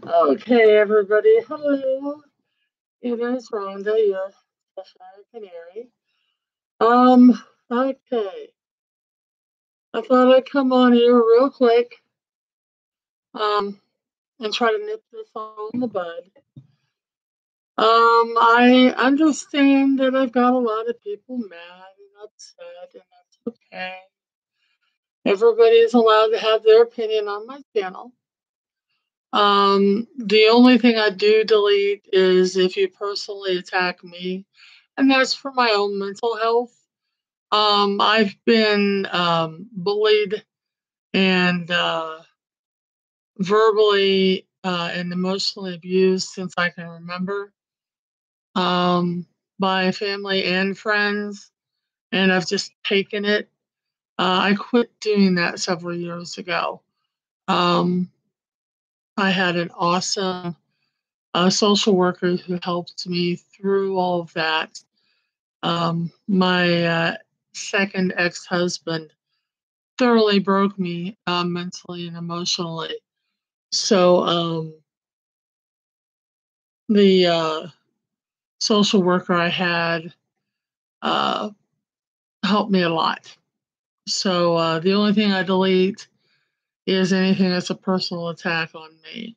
Okay, everybody. Hello. It is Rhonda, your Cheshire Canary. Um, okay. I thought I'd come on here real quick, um, and try to nip this all in the bud. I understand that I've got a lot of people mad and upset, and that's okay. Everybody is allowed to have their opinion on my channel. The only thing I do delete is if you personally attack me, and that's for my own mental health. I've been bullied and verbally and emotionally abused since I can remember by family and friends, and I've just taken it. I quit doing that several years ago. Um, I had an awesome social worker who helped me through all of that. My second ex husband thoroughly broke me mentally and emotionally. So the social worker I had uh, helped me a lot. So the only thing I delete is anything that's a personal attack on me.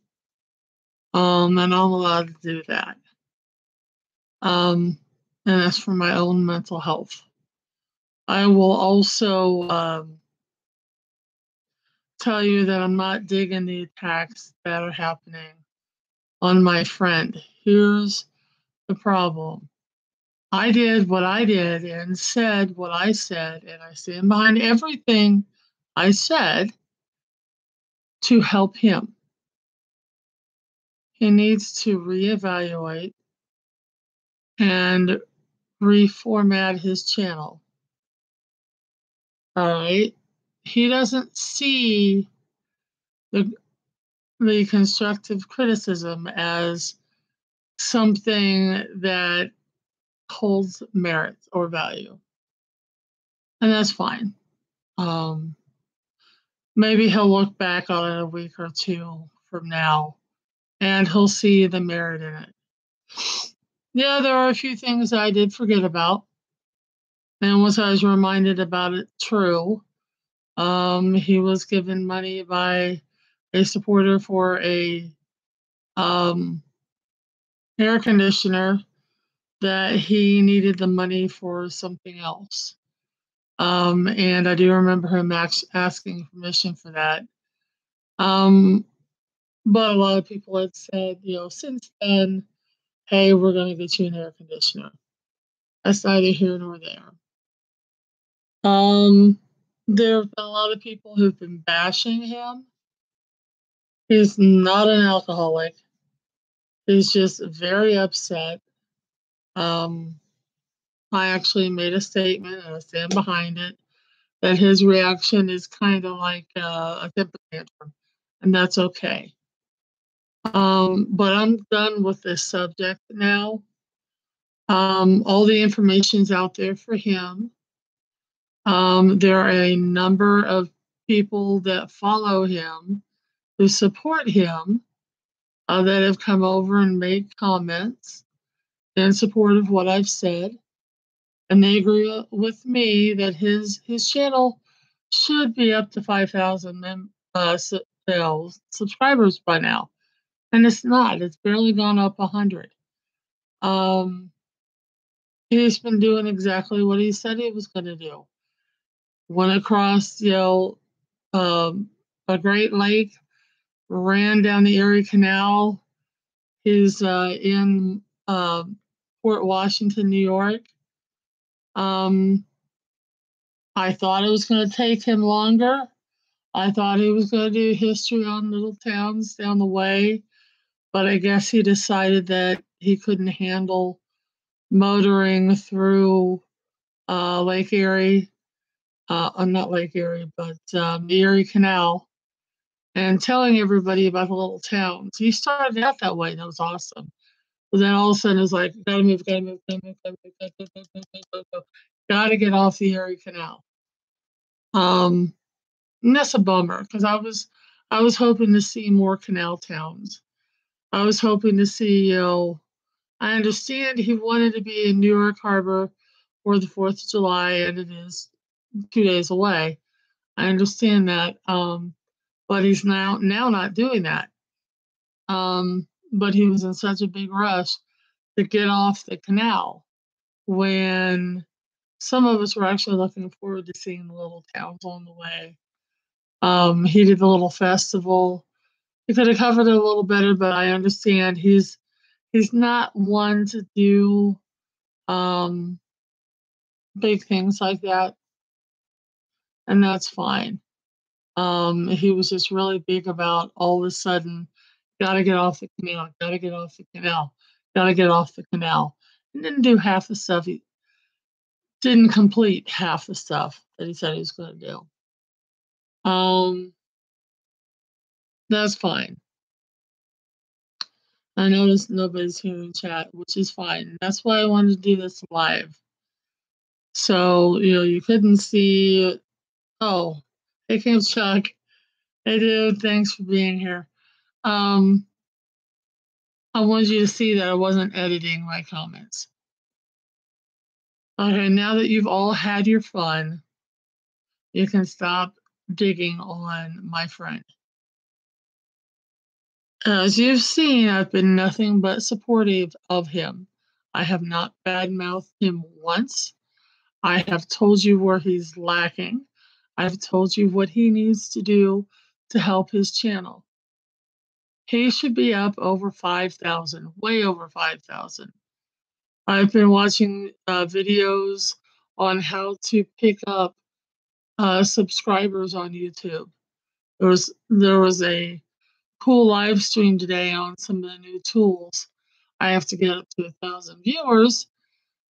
And I'm allowed to do that. And that's for my own mental health. I will also tell you that I'm not digging the attacks that are happening on my friend. Here's the problem. I did what I did and said what I said, and I stand behind everything I said to help him. He needs to reevaluate and reformat his channel. All right. He doesn't see the, the constructive criticism as something that holds merit or value. And that's fine. Um, Maybe he'll look back on it a week or two from now and he'll see the merit in it. Yeah, there are a few things I did forget about. And once I was reminded about it, true. He was given money by a supporter for a um, air conditioner that he needed the money for something else. And I do remember him asking permission for that. Um, but a lot of people had said, since then, hey, we're going to get you an air conditioner. That's neither here nor there. Um, there have been a lot of people who've been bashing him. He's not an alcoholic. He's just very upset. Um, I actually made a statement, and I stand behind it, that his reaction is kind of like a temper tantrum, and that's okay. But I'm done with this subject now. All the information's out there for him. There are a number of people that follow him, who support him, that have come over and made comments in support of what I've said. And they agree with me that his channel should be up to 5,000 subscribers by now. And it's not. It's barely gone up 100. Um, he's been doing exactly what he said he was going to do. Went across, a Great Lake, ran down the Erie Canal. He's in Port Washington, New York. I thought it was going to take him longer. I thought he was going to do history on little towns down the way, but I guess he decided that he couldn't handle motoring through Lake Erie, not Lake Erie, but the Erie Canal, and telling everybody about the little towns. He started out that way, and it was awesome. But then all of a sudden, it's like, gotta move, gotta move, gotta move, gotta move, gotta move, gotta move, gotta move, gotta get off the Erie Canal. And that's a bummer because I was hoping to see more canal towns. I was hoping to see, I understand he wanted to be in New York Harbor for the 4th of July, and it is 2 days away. I understand that, but he's now not doing that. But he was in such a big rush to get off the canal when some of us were actually looking forward to seeing the little towns on the way. He did the little festival. He could have covered it a little better, but I understand he's not one to do um, big things like that, and that's fine. He was just really big about all of a sudden, gotta get off the canal, gotta get off the canal, gotta get off the canal. And didn't do half the stuff. He didn't complete half the stuff that he said he was going to do. Um, that's fine. I noticed nobody's here in chat, which is fine. That's why I wanted to do this live. So, you couldn't see. Oh, hey, came Chuck. Hey, dude, thanks for being here. I wanted you to see that I wasn't editing my comments. Okay, now that you've all had your fun, you can stop digging on my friend. As you've seen, I've been nothing but supportive of him. I have not badmouthed him once. I have told you where he's lacking. I've told you what he needs to do to help his channel. He should be up over 5,000, way over 5,000. I've been watching videos on how to pick up subscribers on YouTube. There was a cool live stream today on some of the new tools. I have to get up to 1,000 viewers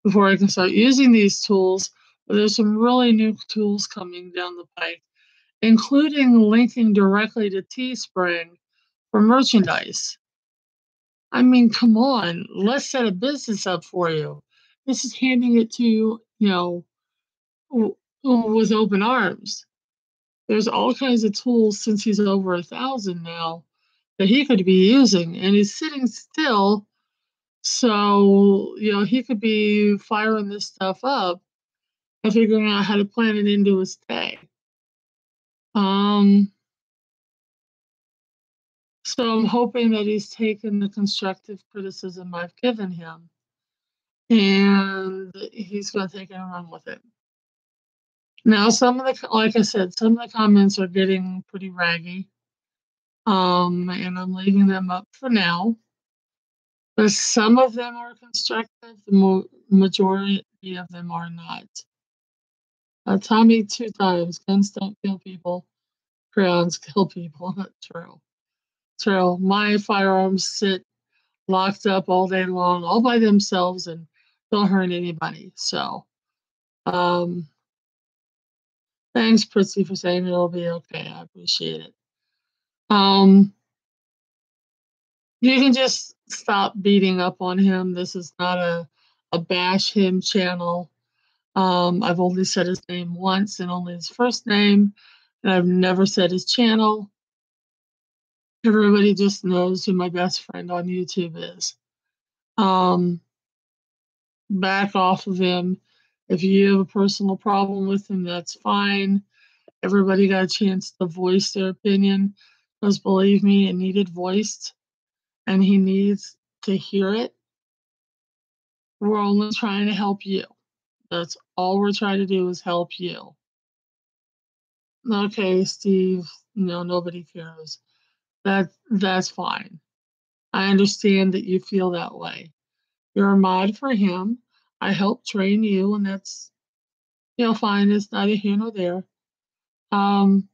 before I can start using these tools. But there's some really new tools coming down the pike, including linking directly to Teespring for merchandise. I mean, come on, let's set a business up for you. This is handing it to you, with open arms. There's all kinds of tools since he's over 1,000 now that he could be using, and he's sitting still. So, he could be firing this stuff up and figuring out how to plan it into his day. So I'm hoping that he's taken the constructive criticism I've given him and he's going to take it and run with it. Now, like I said, some of the comments are getting pretty raggy. And I'm leaving them up for now. But some of them are constructive, the majority of them are not. Tommy 2 times, guns don't kill people, crayons kill people. True. True. My firearms sit locked up all day long, all by themselves, and don't hurt anybody. So, thanks, Prissy, for saying it'll be okay. I appreciate it. You can just stop beating up on him. This is not a bash him channel. I've only said his name once and only his first name, and I've never said his channel. Everybody just knows who my best friend on YouTube is. Back off of him. If you have a personal problem with him, that's fine. Everybody got a chance to voice their opinion, because believe me, it needed voiced, and he needs to hear it. We're only trying to help you. That's all we're trying to do is help you. Okay, Steve, nobody cares. That's fine. I understand that you feel that way. You're a mod for him. I helped train you, and that's fine. It's neither here nor there. I'm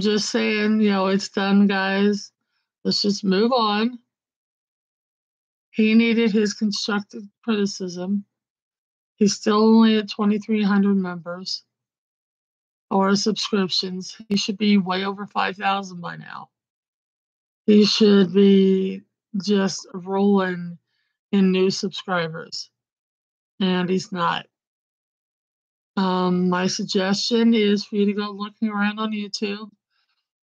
just saying, it's done, guys. Let's just move on. He needed his constructive criticism. He's still only at 2,300 members or subscriptions. He should be way over 5,000 by now. He should be just rolling in new subscribers, and he's not. My suggestion is for you to go looking around on YouTube,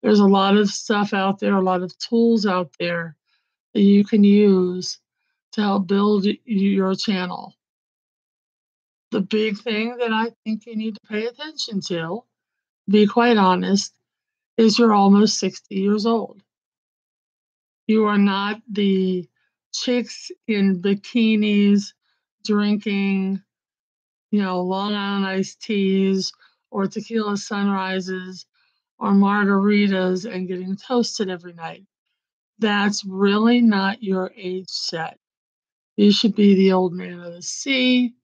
There's a lot of stuff out there, a lot of tools out there that you can use to help build your channel. The big thing that I think you need to pay attention to, be quite honest, is you're almost 60 years old. You are not the chicks in bikinis drinking, Long Island iced teas or tequila sunrises or margaritas and getting toasted every night. That's really not your age set. You should be the old man of the sea,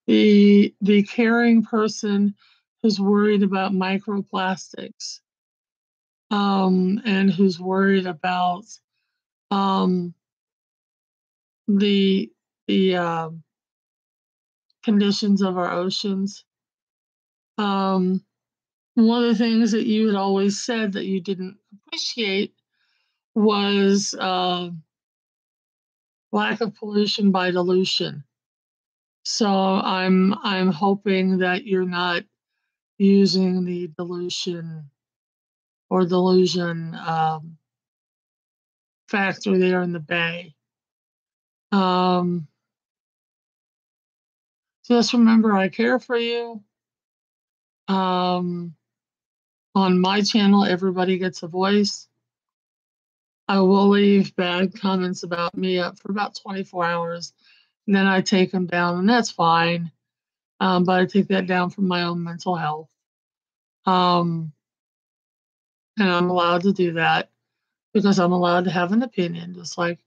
the caring person who's worried about microplastics, and who's worried about um, the the conditions of our oceans. Um, One of the things that you had always said that you didn't appreciate was lack of pollution by dilution. So I'm hoping that you're not using the dilution or delusion factor there in the bay. Um, just remember, I care for you. Um, on my channel, everybody gets a voice. I will leave bad comments about me up for about 24 hours, and then I take them down, and that's fine. But I take that down for my own mental health. Um, and I'm allowed to do that because I'm allowed to have an opinion, just like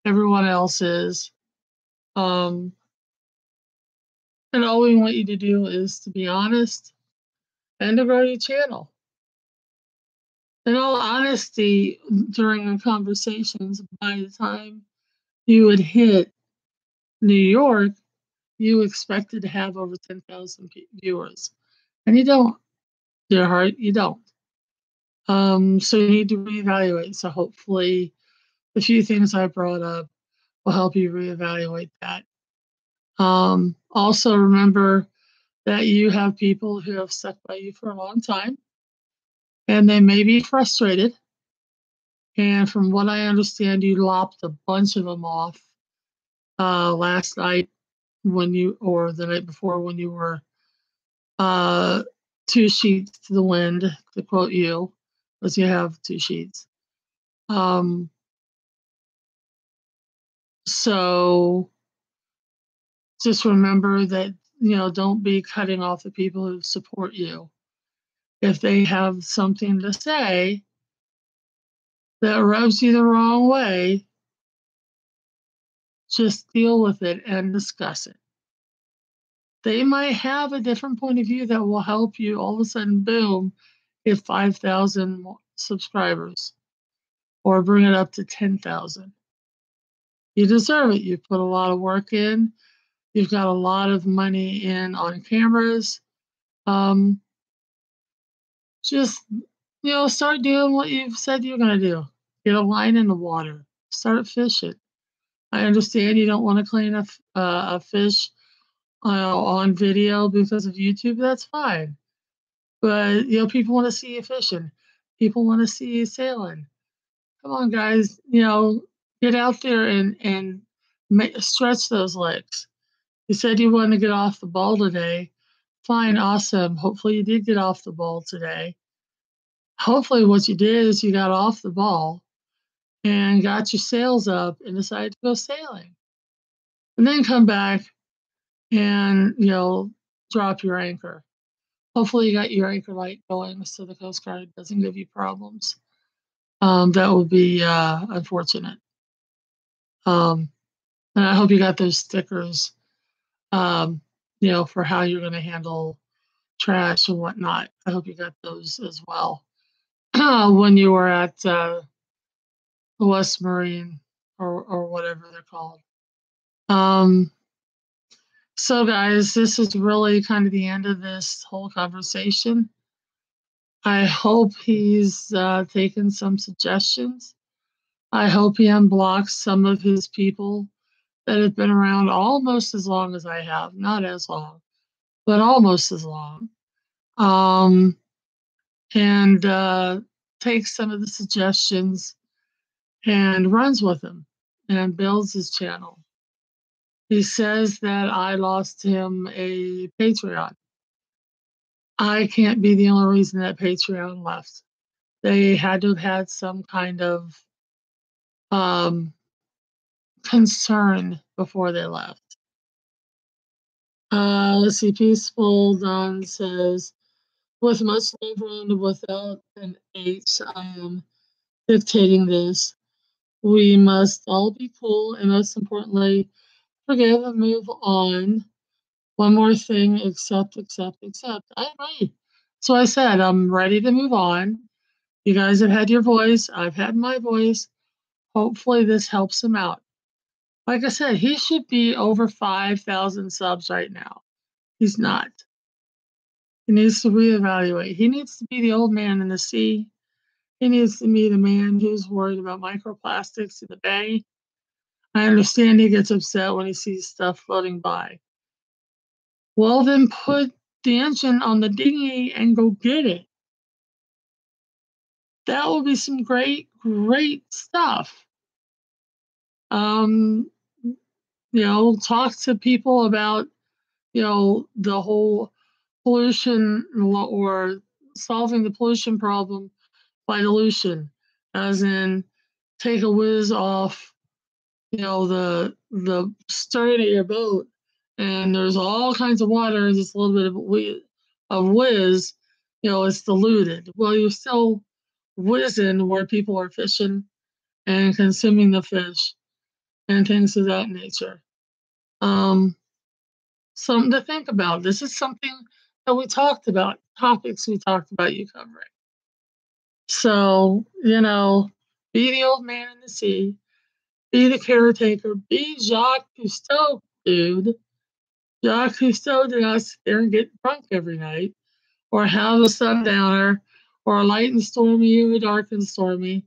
everyone else is. Um, and all we want you to do is to be honest and to grow your channel. In all honesty, during the conversations, by the time you would hit New York, you expected to have over 10,000 viewers. And you don't, dear heart, you don't. So you need to reevaluate. So hopefully, the few things I brought up will help you reevaluate that. Also, remember that you have people who have stuck by you for a long time, and they may be frustrated. And from what I understand, you lopped a bunch of them off last night or the night before when you were uh, two sheets to the wind, to quote you, because you have two sheets. So just remember that, don't be cutting off the people who support you. If they have something to say that rubs you the wrong way, just deal with it and discuss it. They might have a different point of view that will help you all of a sudden, boom, get 5,000 subscribers or bring it up to 10,000. You deserve it. You put a lot of work in. You've got a lot of money in on cameras. Just, start doing what you've said you're going to do. Get a line in the water. Start fishing. I understand you don't want to clean a fish on video because of YouTube. That's fine. But, people want to see you fishing. People want to see you sailing. Come on, guys. Get out there and stretch those legs. You said you wanted to get off the ball today. Fine, awesome. Hopefully you did get off the ball today. Hopefully what you did is you got off the ball and got your sails up and decided to go sailing. And then come back and, drop your anchor. Hopefully you got your anchor light going so the Coast Guard doesn't give you problems. That would be unfortunate. And I hope you got those stickers, for how you're going to handle trash and whatnot. I hope you got those as well when you were at the West Marine or whatever they're called. So guys, this is really kind of the end of this whole conversation. I hope he's taken some suggestions. I hope he unblocks some of his people that have been around almost as long as I have. Not as long, but almost as long. And takes some of the suggestions and runs with them and builds his channel. He says that I lost him a Patreon. I can't be the only reason that Patreon left. They had to have had some kind of um, concern before they left. Let's see. Peaceful Dawn says, with much love and without an H, I am dictating this. We must all be cool and most importantly, forgive and move on. One more thing, accept. I agree. So I said, I'm ready to move on. You guys have had your voice. I've had my voice. Hopefully this helps him out. Like I said, he should be over 5,000 subs right now. He's not. He needs to reevaluate. He needs to be the old man in the sea. He needs to be the man who's worried about microplastics in the bay. I understand he gets upset when he sees stuff floating by. Well, then put the engine on the dinghy and go get it. That will be some great stuff. Talk to people about, the whole pollution or solving the pollution problem by dilution, as in take a whiz off, the stern of your boat, and there's all kinds of water, just a little bit of whiz, it's diluted. Well, you're still whizzing where people are fishing and consuming the fish and things of that nature. Something to think about. This is something that we talked about, topics we talked about you covering. So, be the old man in the sea, be the caretaker, be Jacques Cousteau, dude. Jacques Cousteau did not sit there and get drunk every night, or have a sundowner, or a light and stormy, or a dark and stormy.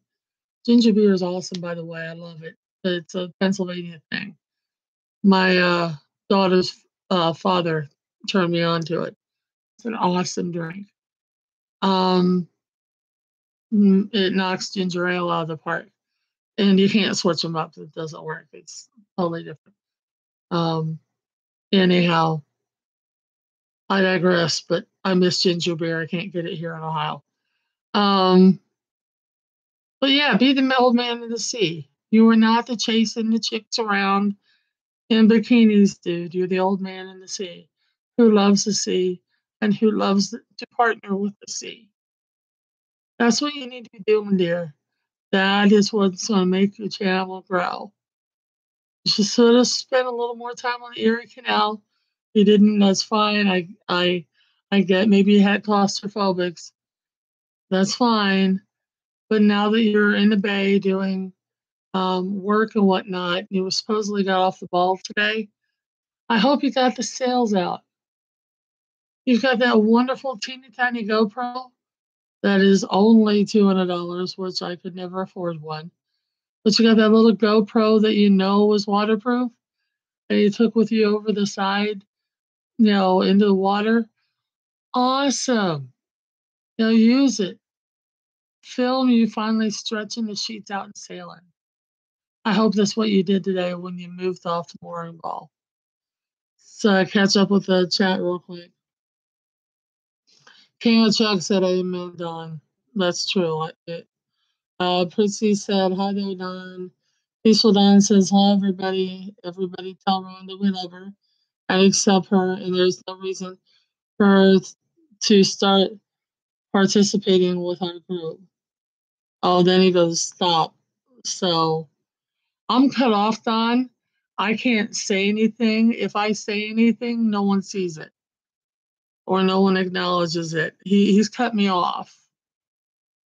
Ginger beer is awesome, by the way. I love it. It's a Pennsylvania thing. My daughter's father turned me on to it. It's an awesome drink. It knocks ginger ale out of the park, and you can't switch them up. It doesn't work. It's totally different. Anyhow, I digress, but I miss ginger beer. I can't get it here in Ohio. But yeah, be the old man in the sea. You are not the chasing the chicks around in bikinis, dude. You're the old man in the sea who loves the sea and who loves to partner with the sea. That's what you need to be doing, dear. That is what's going to make your channel grow. You should sort of spend a little more time on the Erie Canal. If you didn't, that's fine. I get maybe you had claustrophobics. That's fine. But now that you're in the bay doing work and whatnot, you supposedly got off the ball today. I hope you got the sails out. You've got that wonderful teeny tiny GoPro that is only $200, which I could never afford one. But you got that little GoPro that you know was waterproof and you took with you over the side, into the water. Awesome. Use it. Film you finally stretching the sheets out and sailing. I hope that's what you did today when you moved off the mooring ball. So catch up with the chat real quick. King of Chuck said amen, Don. That's true. Prissy said, hi there, Don. Peaceful Don says, hi, everybody. Everybody tell Rhonda we love her and accept her, and there's no reason for her to start participating with our group. Oh, then he goes, stop. So I'm cut off, Don. I can't say anything. If I say anything, no one sees it or no one acknowledges it. He's cut me off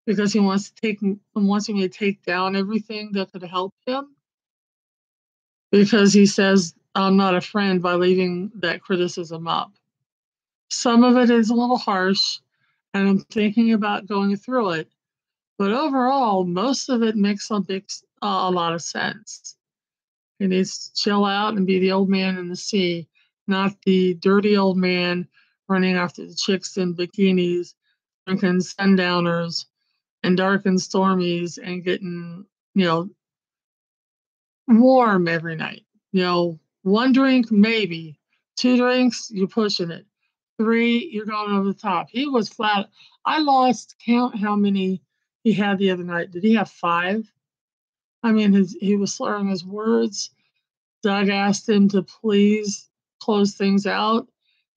because he wants me to take down everything that could help him, because he says I'm not a friend by leaving that criticism up. Some of it is a little harsh, and I'm thinking about going through it. But overall, most of it makes a lot of sense. He needs to chill out and be the old man in the sea, not the dirty old man running after the chicks in bikinis, drinking sundowners, and dark and stormies and getting, you know, warm every night. You know, one drink, maybe. Two drinks, you're pushing it. Three, you're going over the top. He was flat. I lost count how many he had the other night. Did he have five? I mean, he was slurring his words. Doug asked him to please close things out.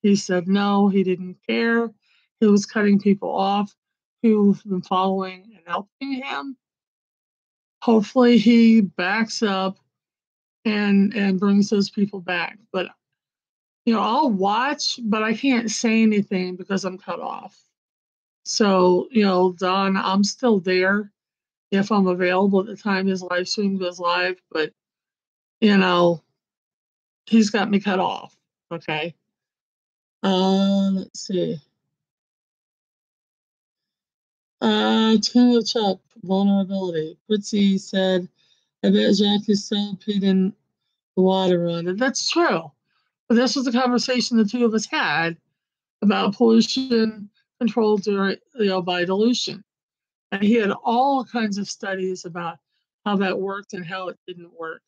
He said no, he didn't care. He was cutting people off who've been following and helping him. Hopefully, he backs up and brings those people back. But I'll watch, but I can't say anything because I'm cut off. So, Don, I'm still there if I'm available at the time his live stream goes live, but he's got me cut off. Okay. Let's see. Tina Chuck, vulnerability. Fritzy said, I bet Jack is still peed in the water on it. That's true. But this was the conversation the two of us had about pollution control by dilution. And he had all kinds of studies about how that worked and how it didn't work.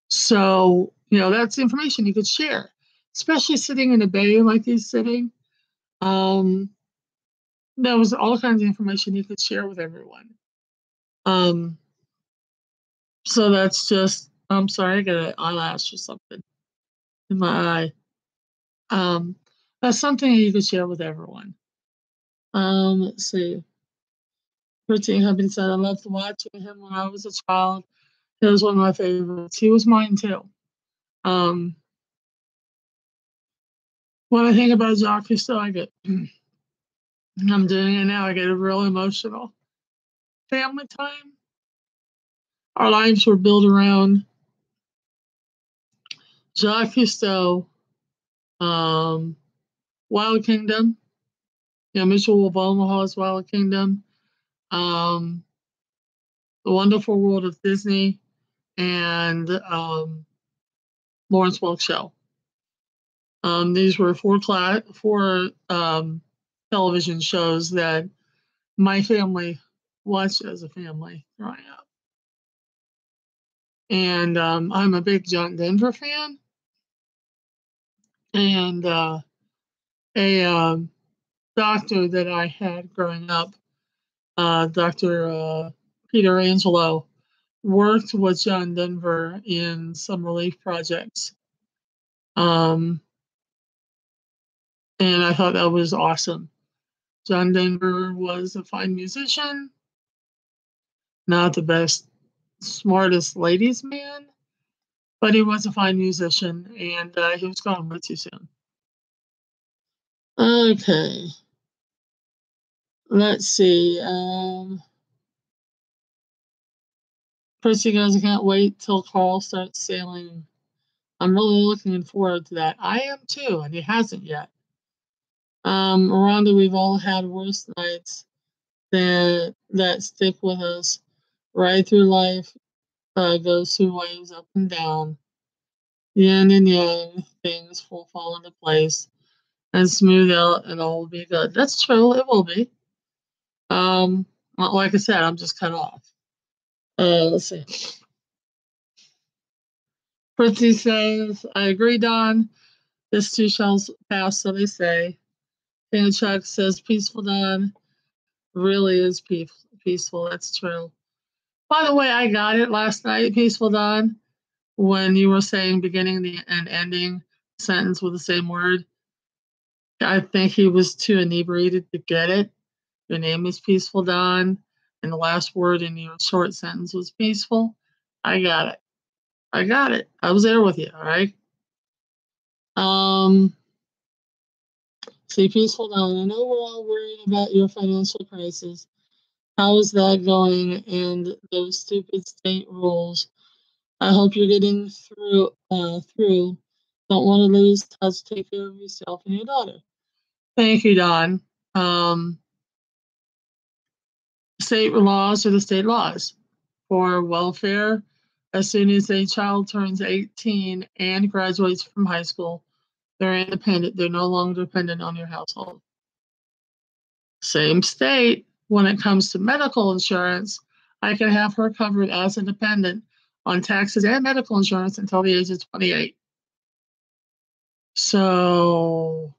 So, that's information you could share, especially sitting in a bay like he's sitting. There was all kinds of information you could share with everyone. So that's just, I'm sorry, I got an eyelash or something in my eye. That's something you could share with everyone. Let's see. Protein Company said, I loved watching him when I was a child. He was one of my favorites. He was mine too. When I think about Jacques Cousteau, I get, I'm doing it now, I get real emotional. Family time. Our lives were built around Jacques Cousteau, Wild Kingdom, Mitchell Wolf Omaha's Wild Kingdom, The Wonderful World of Disney, and Lawrence Welk Show. These were four television shows that my family watched as a family growing up. And I'm a big John Denver fan. And a doctor that I had growing up, Dr. Peter Angelo, worked with John Denver in some relief projects. And I thought that was awesome. John Denver was a fine musician, not the best, smartest ladies' man, but he was a fine musician, and he was gone way too soon. Okay. Let's see. Percy goes, I can't wait till Carl starts sailing. I'm really looking forward to that. I am too, and he hasn't yet. Rhonda, we've all had worse nights that stick with us right through life. Goes through waves up and down. Yin and yang, things will fall into place and smooth out, and all will be good. That's true, it will be. Like I said, I'm just cut off. Let's see. Fritzy says, I agree, Don. This too shall pass, so they say. Dana Chuck says, peaceful, Don. Really is peaceful. That's true. By the way, I got it last night, Peaceful Don, when you were saying beginning and ending sentence with the same word. I think he was too inebriated to get it. Your name is Peaceful Don, and the last word in your short sentence was peaceful. I got it. I was there with you, all right? See, Peaceful Don, I know we're all worried about your financial crisis. How is that going and those stupid state rules? I hope you're getting through. Don't want to lose touch. Take care of yourself and your daughter. Thank you, Don. State laws are the state laws for welfare. As soon as a child turns 18 and graduates from high school, they're independent. They're no longer dependent on your household. Same state. when it comes to medical insurance, I can have her covered as a dependent on taxes and medical insurance until the age of 28. So,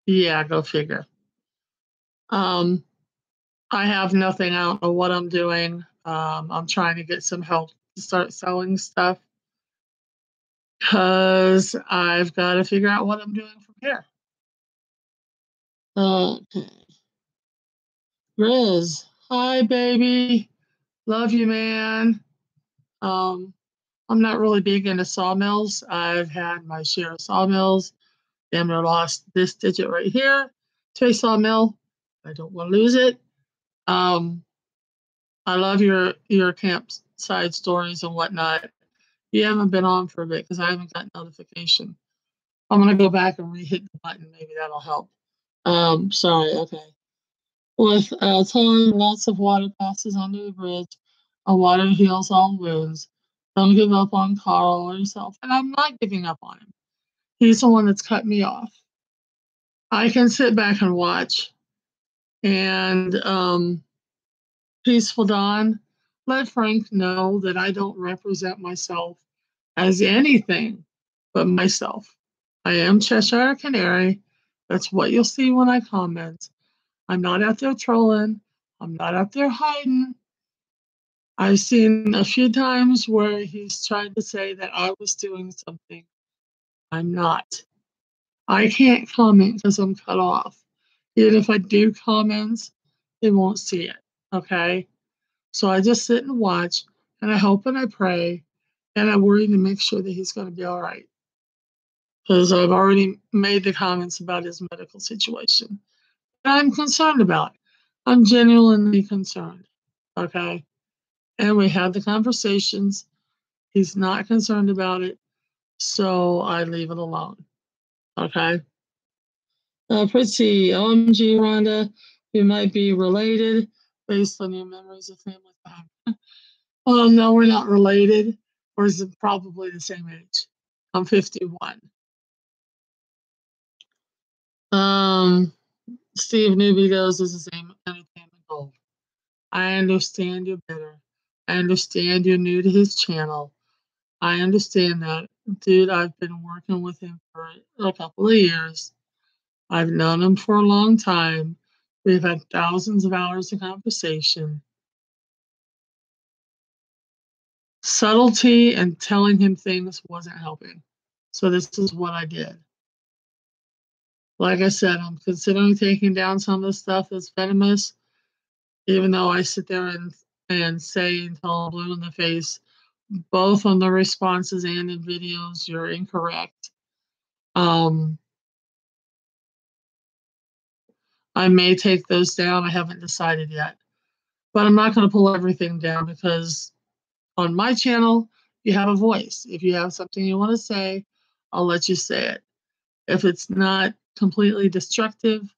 yeah, go figure. I have nothing. I don't know what I'm doing. I'm trying to get some help to start selling stuff because I've got to figure out what I'm doing from here. Okay. Riz, hi, baby. Love you, man. Um, I'm not really big into sawmills. I've had my share of sawmills. Damn near lost this digit right here to a sawmill. I don't want to lose it. Um, I love your campsite stories and whatnot. You haven't been on for a bit because I haven't got notification. I'm gonna go back and re-hit the button. Maybe that'll help. Sorry. Okay. With time, lots of water passes under the bridge. And water heals all wounds. Don't give up on Carl or yourself. And I'm not giving up on him. He's the one that's cut me off. I can sit back and watch. And Peaceful Dawn, let Frank know that I don't represent myself as anything but myself. I am Cheshire Canary. That's what you'll see when I comment. I'm not out there trolling. I'm not out there hiding. I've seen a few times where he's tried to say that I was doing something. I'm not. I can't comment because I'm cut off. Even if I do comment, they won't see it. Okay. So I just sit and watch and I hope and I pray and I worry to make sure that he's going to be all right. Because I've already made the comments about his medical situation. And I'm concerned about it. I'm genuinely concerned. Okay. And we had the conversations. He's not concerned about it. So I leave it alone. Okay. Pretty OMG, Rhonda, we might be related based on your memories of family time. Well, no, we're not related. We're probably the same age. I'm 51. Steve Newby goes is the same entertainment goal. I understand you're bitter. I understand you're new to his channel. I understand that. Dude, I've been working with him for a couple of years. I've known him for a long time. We've had thousands of hours of conversation. Subtlety and telling him things wasn't helping. So this is what I did. Like I said, I'm considering taking down some of the stuff that's venomous, even though I sit there and say until I'm blue in the face, both on the responses and in videos, you're incorrect. I may take those down. I haven't decided yet. But I'm not going to pull everything down because on my channel, you have a voice. If you have something you want to say, I'll let you say it. If it's not completely destructive,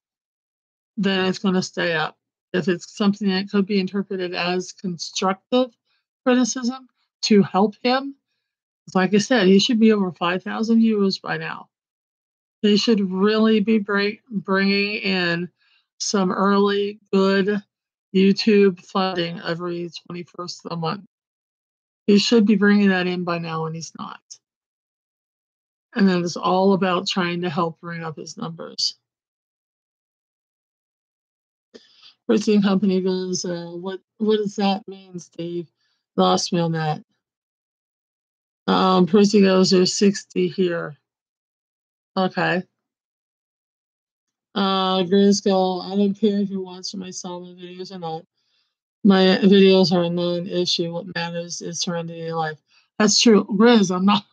then it's going to stay up. If it's something that could be interpreted as constructive criticism to help him, like I said, he should be over 5,000 viewers by now. They should really be bringing in some early good YouTube funding every 21st of the month. He should be bringing that in by now, and he's not. And then it's all about trying to help bring up his numbers. Fritzy and Company goes, what does that mean, Steve? Lost me on that. Percy goes, there's 60 here. Okay. Grisco, I don't care if you're watching my solo videos or not. My videos are a non-issue. What matters is surrendering your life. That's true. Grizz, I'm not,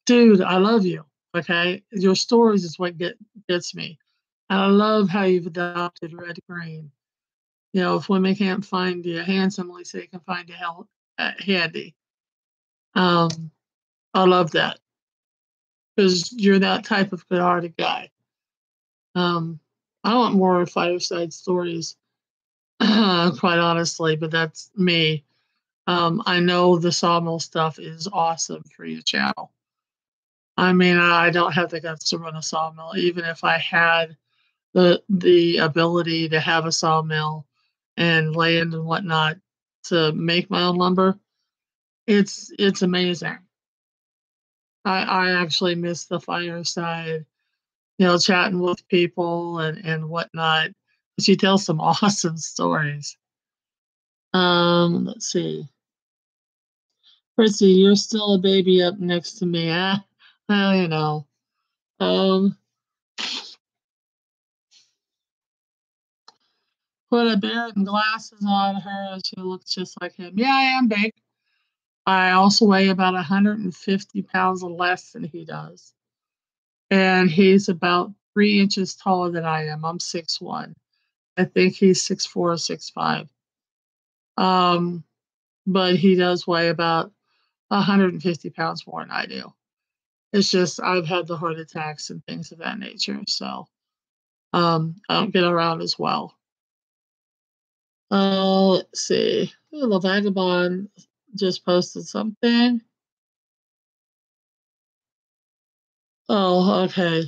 dude, I love you. Okay. Your stories is what gets me. And I love how you've adopted red green. You know, if women can't find you handsomely, so they can find you handy. I love that because you're that type of good-hearted guy. I want more fireside stories, quite honestly, but that's me. I know the sawmill stuff is awesome for your channel. I mean, I don't have the guts to run a sawmill, even if I had the ability to have a sawmill and land and whatnot to make my own lumber. It's amazing. I actually miss the fireside, chatting with people and whatnot. She tells some awesome stories. Let's see. Fritzy, you're still a baby up next to me. Well, Um, put a beard and glasses on her and she looks just like him. Yeah, I am big. I also weigh about 150 pounds less than he does. And he's about 3 inches taller than I am. I'm 6'1". I think he's 6'4" or 6'5". Um, but he does weigh about 150 pounds more than I do. It's just I've had the heart attacks and things of that nature. So I don't get around as well. Let's see. Ooh, the Vagabond just posted something. Oh, okay.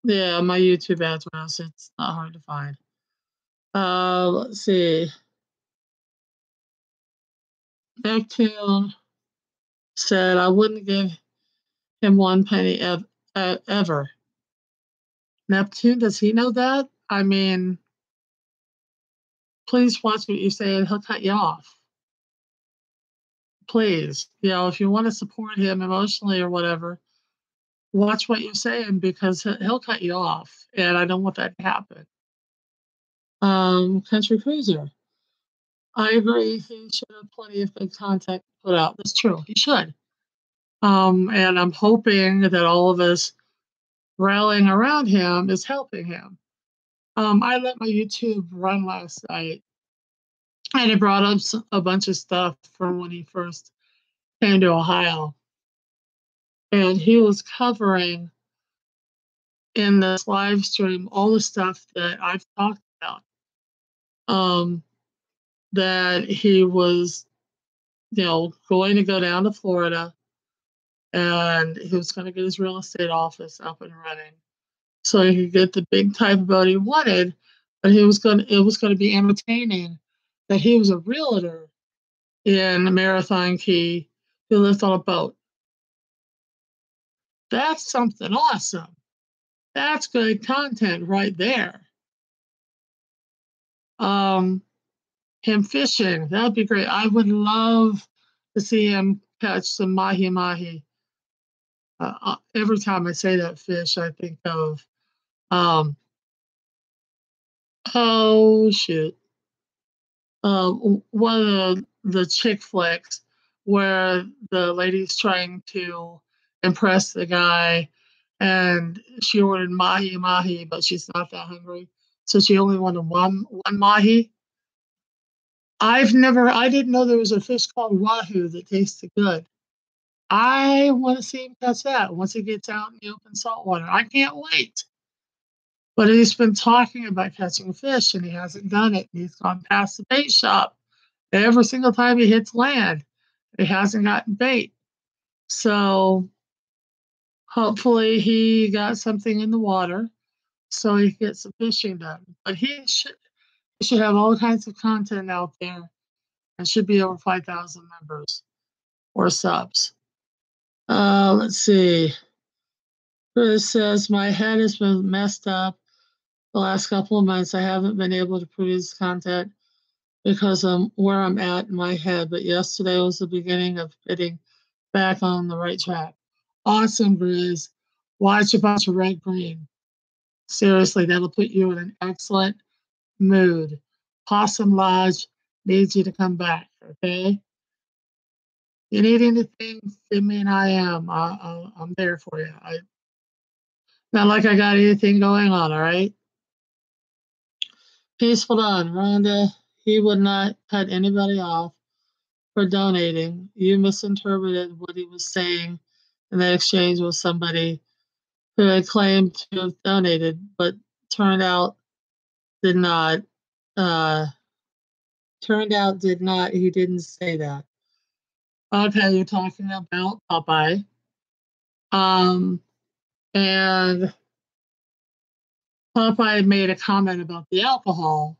Yeah, my YouTube address. It's not hard to find. Let's see. Neptune said I wouldn't give him one penny ever. Neptune, does he know that? I mean, please watch what you say and he'll cut you off. Please, if you want to support him emotionally or whatever, watch what you're saying because he'll cut you off, and I don't want that to happen. Country Cruiser. I agree. He should have plenty of good content put out. That's true. He should. And I'm hoping that all of us rallying around him is helping him. I let my YouTube run last night, and it brought up a bunch of stuff from when he first came to Ohio, and he was covering in this live stream all the stuff that I've talked about. That he was, going to go down to Florida and he was going to get his real estate office up and running so he could get the big type of boat he wanted, but it was going to be entertaining that he was a realtor in Marathon Key who lived on a boat. That's something awesome. That's good content right there. Him fishing, that would be great. I would love to see him catch some mahi mahi. Every time I say that fish, I think of, oh shoot, one of the chick flicks where the lady's trying to impress the guy, and she ordered mahi mahi, but she's not that hungry, so she only wanted one mahi. I didn't know there was a fish called wahoo that tasted good. I want to see him catch that once he gets out in the open saltwater. I can't wait. But he's been talking about catching fish and he hasn't done it. He's gone past the bait shop every single time he hits land. He hasn't gotten bait. So hopefully he got something in the water so he can get some fishing done. But he should have all kinds of content out there and should be over 5,000 members or subs. Let's see. Chris says, my head has been messed up the last couple of months. I haven't been able to produce content because I'm where I'm at in my head. But yesterday was the beginning of getting back on the right track. Awesome, Grizz. Watch a bunch of Red Green. Seriously, that'll put you in an excellent mood. Possum Lodge needs you to come back, okay? You need anything, give me an IM. I'm there for you. Not like I got anything going on, all right? Peaceful Dawn, Rhonda, he would not cut anybody off for donating. You misinterpreted what he was saying in the exchange with somebody who had claimed to have donated, but turned out did not. He didn't say that. Okay, you're talking about Popeye. And Popeye made a comment about the alcohol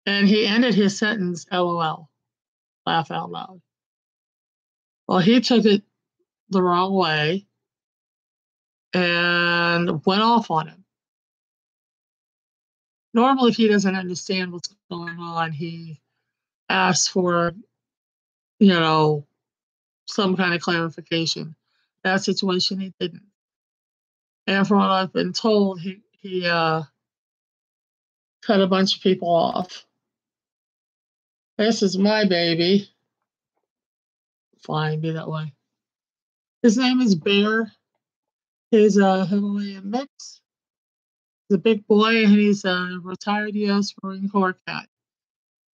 And he ended his sentence, LOL, laugh out loud. Well, he took it the wrong way and went off on him. Normally, if he doesn't understand what's going on, he asks for, some kind of clarification. That situation, he didn't. And from what I've been told, he cut a bunch of people off. This is my baby. Fine, be that way. His name is Bear. He's a Himalayan mix. He's a big boy, and he's a retired U.S. Marine Corps cat.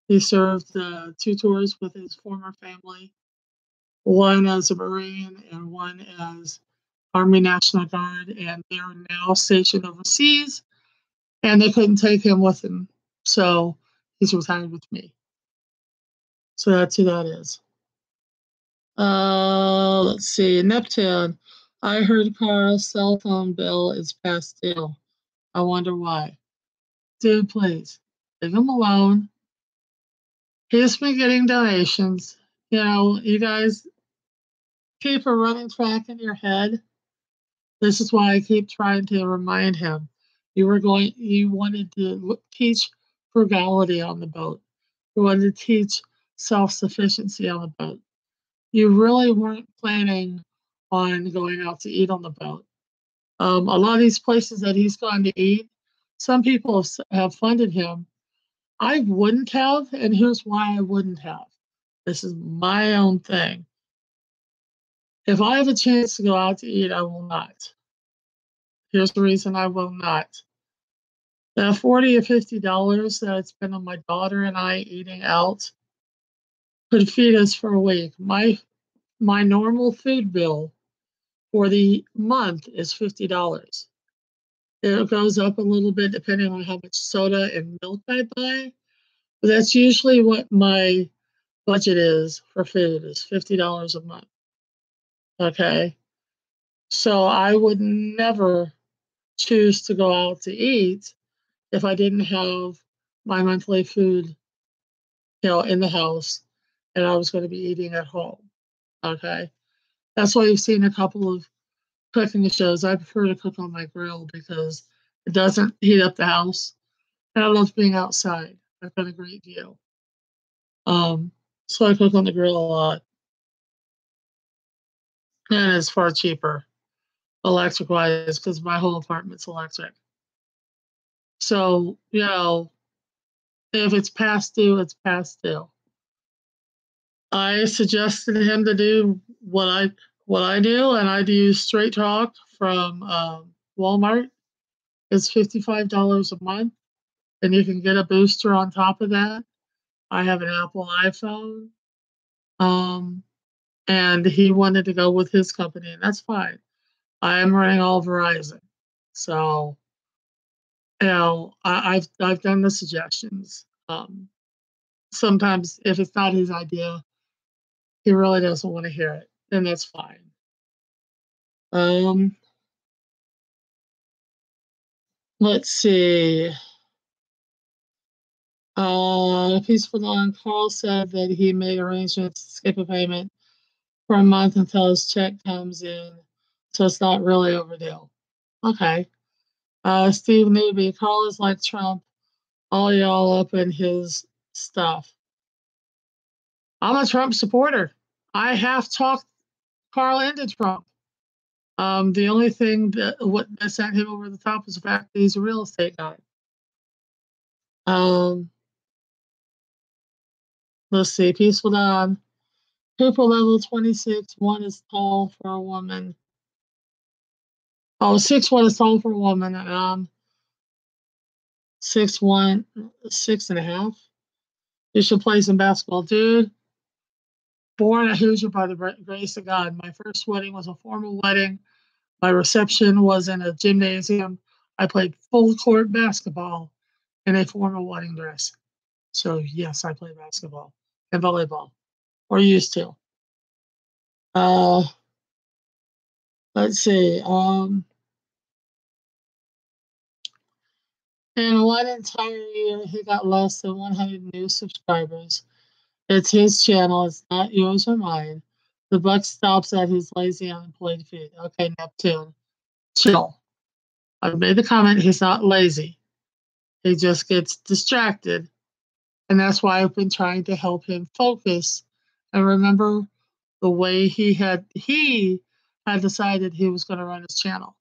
He served 2 tours with his former family, one as a Marine and one as Army National Guard, and they're now stationed overseas, and they couldn't take him with them, so he's retired with me. So that's who that is. Let's see, Neptune. I heard Carl's cell phone bill is past due. I wonder why. Dude, please, leave him alone. He's been getting donations. You guys keep a running track in your head. This is why I keep trying to remind him. You wanted to teach frugality on the boat. You wanted to teach self-sufficiency on the boat. You really weren't planning on going out to eat on the boat. A lot of these places that he's gone to eat, some people have funded him. I wouldn't have, and here's why I wouldn't have. This is my own thing. If I have a chance to go out to eat, I will not. Here's the reason I will not. The $40 or $50 that I spend on my daughter and I eating out could feed us for a week. My normal food bill for the month is $50. It goes up a little bit depending on how much soda and milk I buy, but that's usually what my budget is for food, is $50 a month. Okay. So I would never choose to go out to eat if I didn't have my monthly food, in the house, and I was going to be eating at home. Okay. That's why you've seen a couple of cooking shows. I prefer to cook on my grill because it doesn't heat up the house. And I love being outside. I've got a great view. So I cook on the grill a lot. And it's far cheaper, electric wise, because my whole apartment's electric. So, if it's past due, it's past due. I suggested him to do what I do, and I do Straight Talk from Walmart. It's $55 a month, and you can get a booster on top of that. I have an Apple iPhone, and he wanted to go with his company, and that's fine. I am running all Verizon, so I've done the suggestions. Sometimes if it's not his idea, he really doesn't want to hear it, and that's fine. Let's see. Peaceful Dawn, Carl said that he made arrangements to skip a payment for a month until his check comes in, so it's not really overdue. Okay. Steve Newby, Carl is like Trump, all y'all up in his stuff. I'm a Trump supporter. I have talked Carl into Trump. The only thing that sent him over the top is the fact that he's a real estate guy. Let's see, Peaceful Dawn. Cooper level 26, 1 is tall for a woman. Oh, 6'1" is tall for a woman, and I'm 6'1", 6.5. You should play some basketball, dude. Born a Hoosier by the grace of God. My first wedding was a formal wedding. My reception was in a gymnasium. I played full court basketball in a formal wedding dress. So yes, I play basketball and volleyball, or used to. Let's see. In one entire year, he got less than 100 new subscribers. It's his channel, it's not yours or mine. The buck stops at his lazy, unemployed feet. Okay, Neptune, chill. I made the comment, he's not lazy. He just gets distracted. And that's why I've been trying to help him focus and remember the way he had decided he was going to run his channel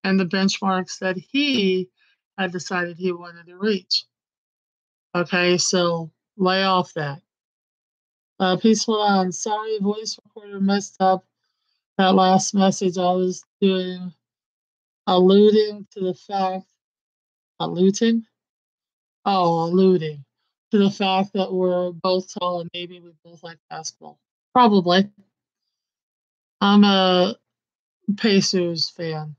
and the benchmarks that he had decided he wanted to reach. Okay, so lay off that. Peaceful on. Sorry, voice recorder messed up that last message. I was doing alluding to the fact, alluding? Oh, alluding to the fact that we're both tall and maybe we both like basketball. Probably. I'm a Pacers fan.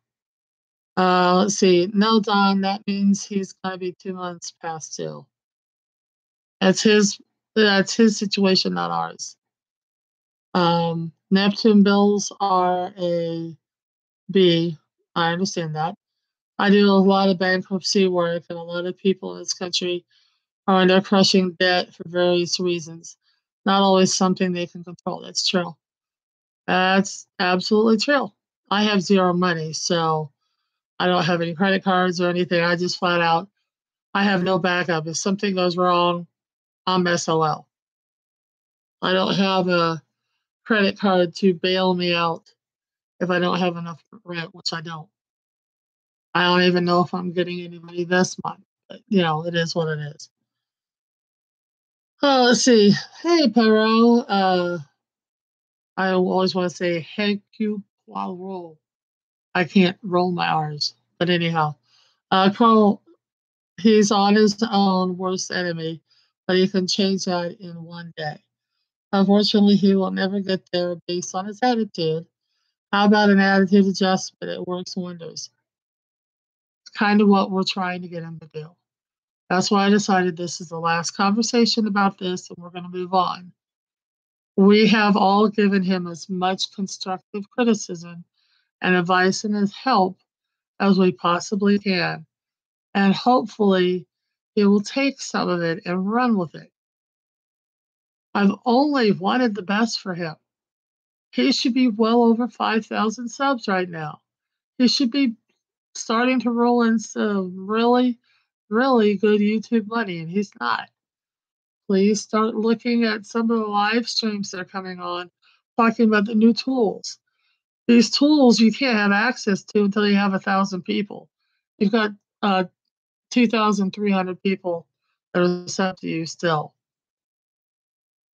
Let's see. No, Don, that means he's gonna be 2 months past due. That's his that's his situation, not ours. Neptune bills are a B. I understand that. I do a lot of bankruptcy work, and a lot of people in this country are under crushing debt for various reasons. Not always something they can control. That's true. That's absolutely true. I have zero money, so I don't have any credit cards or anything. I just flat out, I have no backup. If something goes wrong, I'm SOL. I don't have a credit card to bail me out if I don't have enough rent, which I don't. I don't even know if I'm getting any money this month, but it is what it is. Oh, let's see. Hey, Perot. I always want to say heck you roll. I can't roll my R's, but anyhow, Carl, he's on his own worst enemy, but he can change that in one day. Unfortunately, he will never get there based on his attitude. How about an attitude adjustment? It works wonders. It's kind of what we're trying to get him to do. That's why I decided this is the last conversation about this, and we're going to move on. We have all given him as much constructive criticism and advice and as help as we possibly can. And hopefully, he will take some of it and run with it. I've only wanted the best for him. He should be well over 5,000 subs right now. He should be starting to roll in some really, really good YouTube money, and he's not. Please start looking at some of the live streams that are coming on, talking about the new tools. These tools you can't have access to until you have 1,000 people. You've got 2,300 people that are sent to you still.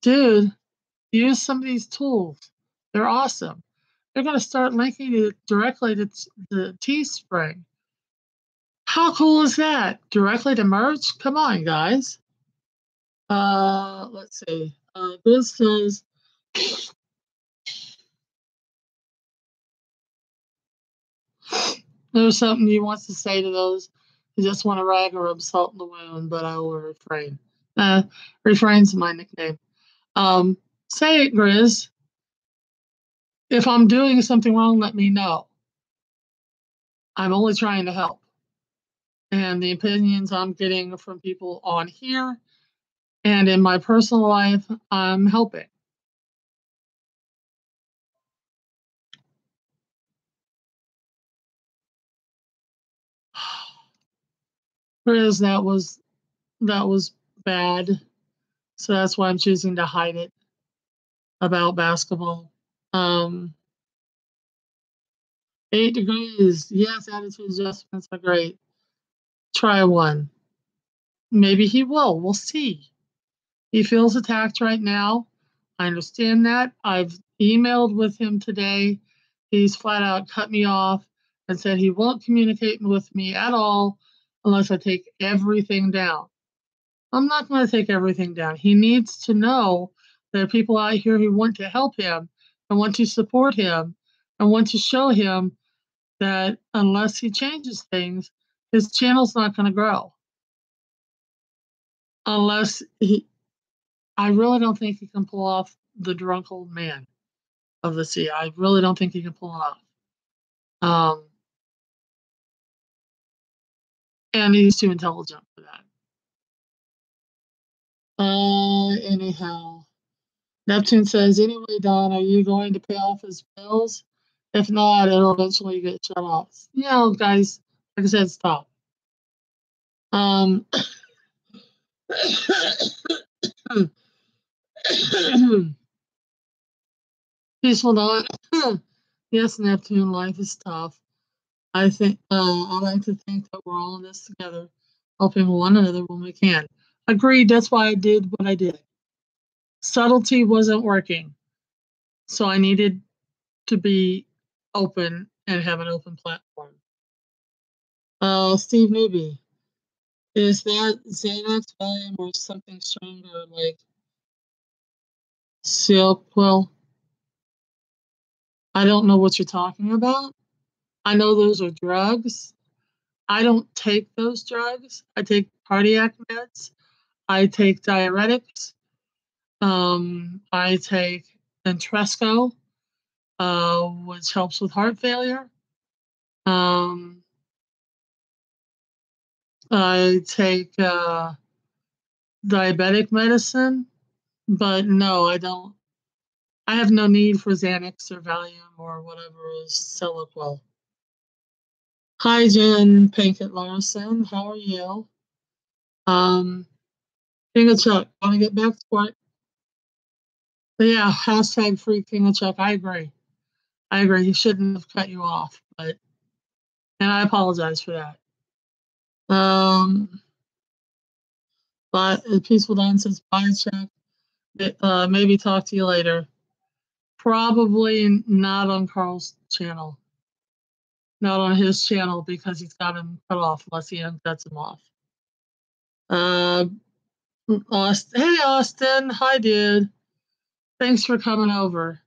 Dude, use some of these tools. They're awesome. They're going to start linking you directly to the Teespring. How cool is that? Directly to merch? Come on, guys. Let's see. This says there's something you wants to say to those who just want to rag or rub salt in the wound, but I will refrain. Refrain's my nickname. Say it, Grizz. If I'm doing something wrong, let me know. I'm only trying to help. And the opinions I'm getting from people on here and in my personal life, I'm helping. Grizz, that was bad. So that's why I'm choosing to hide it about basketball. 8 degrees. Yes, attitude adjustments are great. Try one. Maybe he will. We'll see. He feels attacked right now. I understand that. I've emailed with him today. He's flat out cut me off and said he won't communicate with me at all unless I take everything down. I'm not going to take everything down. He needs to know there are people out here who want to help him and want to support him and want to show him that unless he changes things, his channel's not going to grow. I really don't think he can pull off the drunk old man of the sea. I really don't think he can pull it off. Um, And he's too intelligent for that. Anyhow, Neptune says, anyway, Don, are you going to pay off his bills? If not, it'll eventually get shut off. You know, guys, like I said, stop. Peaceful Dawn. Yes, Neptune, life is tough. I think I like to think that we're all in this together, helping one another when we can. Agreed. That's why I did what I did. Subtlety wasn't working, so I needed to be open and have an open platform. Steve Newby, is that Xanax Valium or something stronger like Seroquel? I don't know what you're talking about. I know those are drugs. I don't take those drugs. I take cardiac meds. I take diuretics. I take Entresto, which helps with heart failure. I take diabetic medicine, but no, I don't. I have no need for Xanax or Valium or whatever is Seroquel. Hi, Jen Pinkett Larson. How are you? King of Chuck, want to get back to work? But yeah, hashtag free King of Chuck. I agree. I agree. He shouldn't have cut you off, and I apologize for that. But Peaceful Dawn says, bye, Chuck. Maybe talk to you later. Probably not on Carl's channel. Not on his channel because he's got him cut off unless he uncuts him off. Austin, hey Austin, hi dude. Thanks for coming over.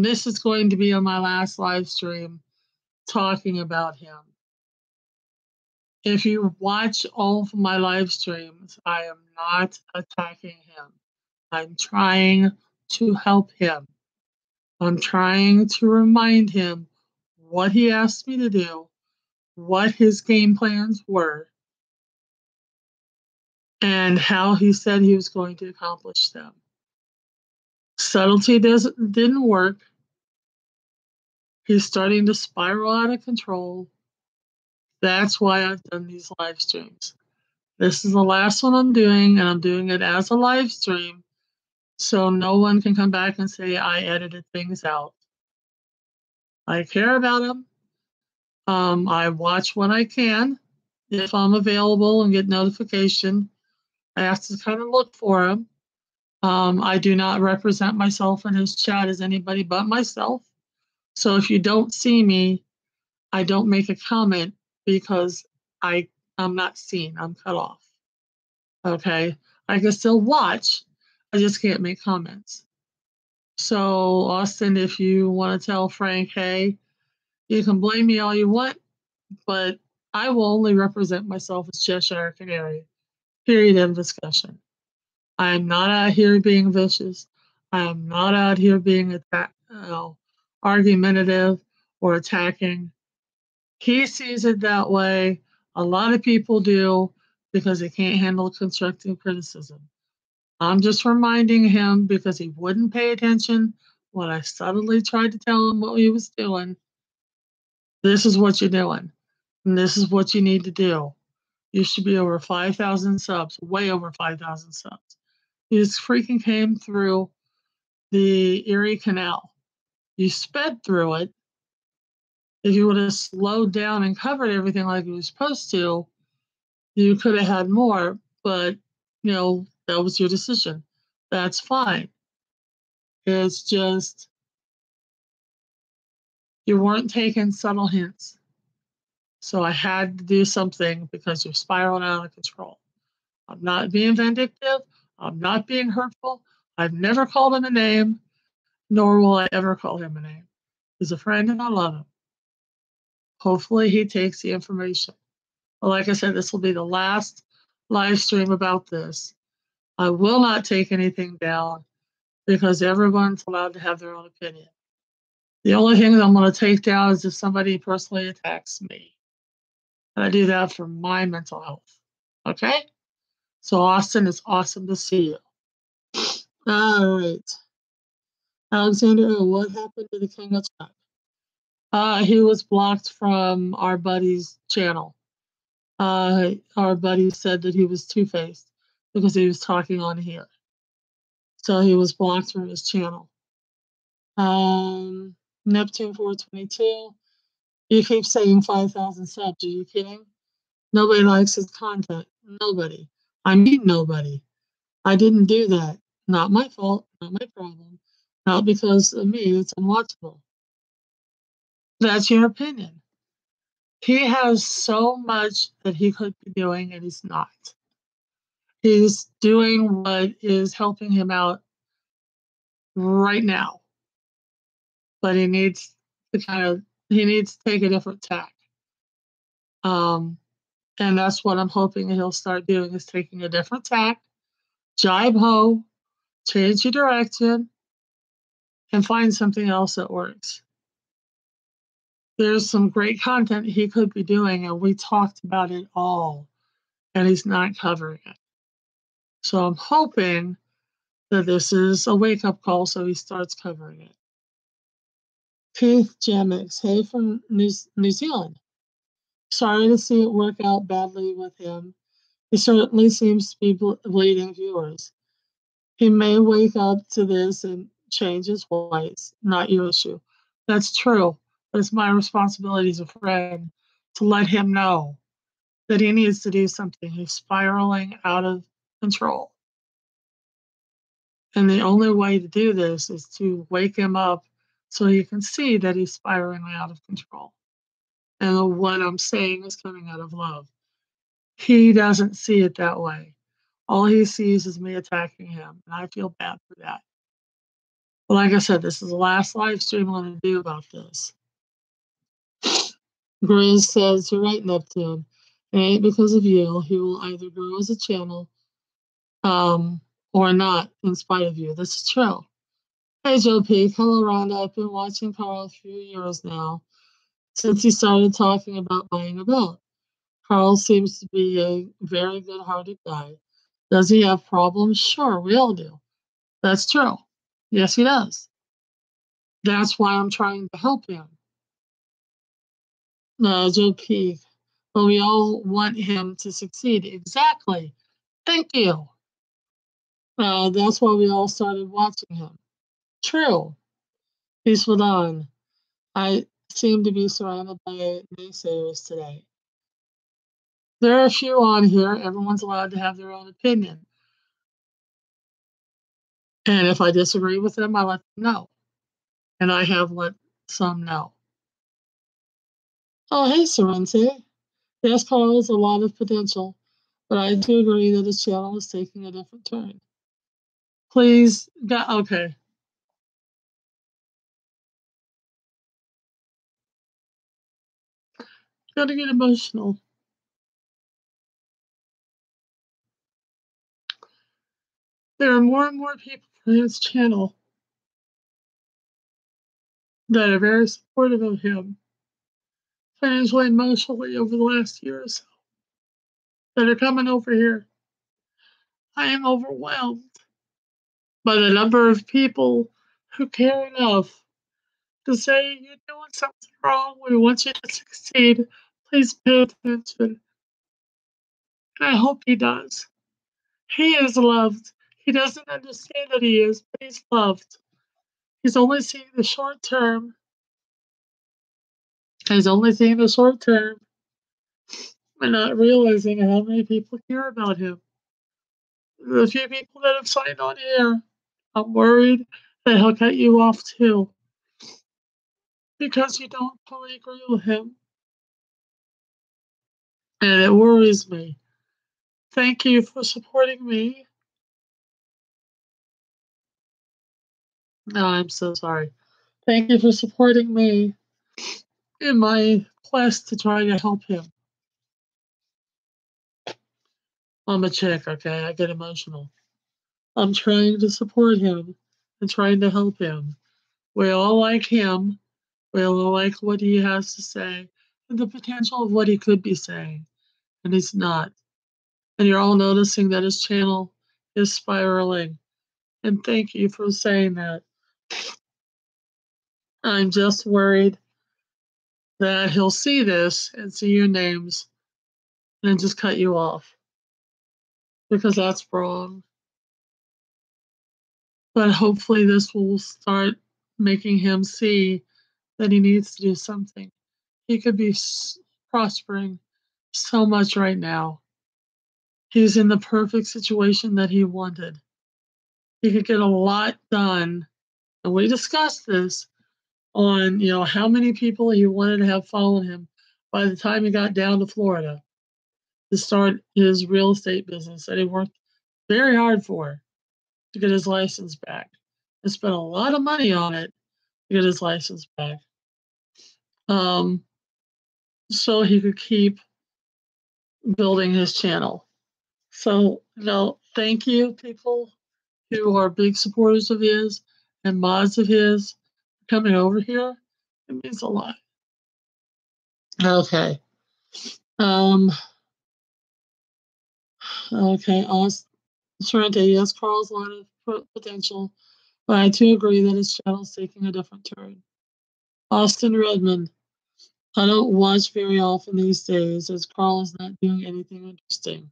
This is going to be on my last live stream talking about him. If you watch all of my live streams, I am not attacking him. I'm trying to help him. I'm trying to remind him what he asked me to do, what his game plans were, and how he said he was going to accomplish them. Subtlety didn't work. He's starting to spiral out of control. That's why I've done these live streams. This is the last one I'm doing, and I'm doing it as a live stream, so no one can come back and say I edited things out. I care about him. I watch when I can. If I'm available and get notification, I have to kind of look for him. I do not represent myself in his chat as anybody but myself. So if you don't see me, I don't make a comment because I'm not seen. I'm cut off. Okay. I can still watch. I just can't make comments. So Austin, if you want to tell Frank, hey, you can blame me all you want, but I will only represent myself as Cheshire Canary. Period of discussion. I am not out here being vicious. I am not out here being argumentative or attacking. He sees it that way. A lot of people do because they can't handle constructive criticism. I'm just reminding him because he wouldn't pay attention when I subtly tried to tell him what he was doing. This is what you're doing, and this is what you need to do. You should be over 5,000 subs, way over 5,000 subs. You just freaking came through the Erie Canal. You sped through it. If you would have slowed down and covered everything like you were supposed to, you could have had more, but that was your decision. That's fine. It's just you weren't taking subtle hints. So I had to do something because you're spiraling out of control. I'm not being vindictive. I'm not being hurtful. I've never called him a name, nor will I ever call him a name. He's a friend and I love him. Hopefully he takes the information. But like I said, this will be the last live stream about this. I will not take anything down because everyone's allowed to have their own opinion. The only thing that I'm going to take down is if somebody personally attacks me. I do that for my mental health. Okay? So, Austin, it's awesome to see you. All right. Alexander, what happened to the King of Chat? He was blocked from our buddy's channel. Our buddy said that he was two-faced because he was talking on here. So he was blocked from his channel. Neptune 422. You keep saying 5,000 subs. Are you kidding? Nobody likes his content. Nobody. I mean, nobody. I didn't do that. Not my fault. Not my problem. Not because of me. It's unwatchable. That's your opinion. He has so much that he could be doing, and he's not. He's doing what is helping him out right now, but he needs to take a different tack. And that's what I'm hoping he'll start doing, is taking a different tack, jibe ho, change your direction, and find something else that works. There's some great content he could be doing, and we talked about it all, and he's not covering it. So I'm hoping that this is a wake-up call so he starts covering it. Keith Jamix, hey from New Zealand. Sorry to see it work out badly with him. He certainly seems to be bleeding viewers. He may wake up to this and change his ways. Not your issue. That's true. But it's my responsibility as a friend to let him know that he needs to do something. He's spiraling out of control. And the only way to do this is to wake him up so he can see that he's spiraling out of control. And what I'm saying is coming out of love. He doesn't see it that way. All he sees is me attacking him, and I feel bad for that. But like I said, this is the last live stream I'm going to do about this. Grizz says, you're right, Neptune. It ain't because of you. He will either grow as a channel or not, in spite of you. This is true. Hey, Joe Peak. Hello, Rhonda. I've been watching Carl a few years now, since he started talking about buying a boat. Carl seems to be a very good-hearted guy. Does he have problems? Sure, we all do. That's true. Yes, he does. That's why I'm trying to help him. Joe Peak. But we all want him to succeed. Exactly. Thank you. That's why we all started watching him. True. Peaceful Dawn. I seem to be surrounded by naysayers today. There are a few on here. Everyone's allowed to have their own opinion. And if I disagree with them, I let them know. And I have let some know. Oh, hey, Serenity. Yes, Carl has a lot of potential, but I do agree that his channel is taking a different turn. Please, okay. Gotta get emotional. There are more and more people on his channel that are very supportive of him, financially and emotionally, over the last year or so, that are coming over here. I am overwhelmed by the number of people who care enough to say, you're doing something wrong, we want you to succeed, please pay attention. And I hope he does. He is loved. He doesn't understand that he is, but he's loved. He's only seeing the short term. He's only seeing the short term and not realizing how many people care about him. The few people that have signed on here, I'm worried that he'll cut you off too, because you don't fully agree with him. And it worries me. Thank you for supporting me. No, I'm so sorry. Thank you for supporting me in my quest to try to help him. I'm a chick, okay? I get emotional. I'm trying to support him and trying to help him. We all like him. We all like what he has to say. the potential of what he could be saying, and he's not. And you're all noticing that his channel is spiraling. And thank you for saying that. I'm just worried that he'll see this and see your names and just cut you off because that's wrong. But hopefully, this will start making him see that he needs to do something. He could be prospering so much right now. He's in the perfect situation that he wanted. He could get a lot done. And we discussed this on, how many people he wanted to have following him by the time he got down to Florida to start his real estate business that he worked very hard for to get his license back and spent a lot of money on it to get his license back. So he could keep building his channel. So, thank you, people who are big supporters of his and mods of his coming over here. It means a lot. Okay. Okay. Sorrento, yes, Carl's a lot of potential, but I too agree that his channel is taking a different turn. Austin Redmond, I don't watch very often these days as Carl is not doing anything interesting.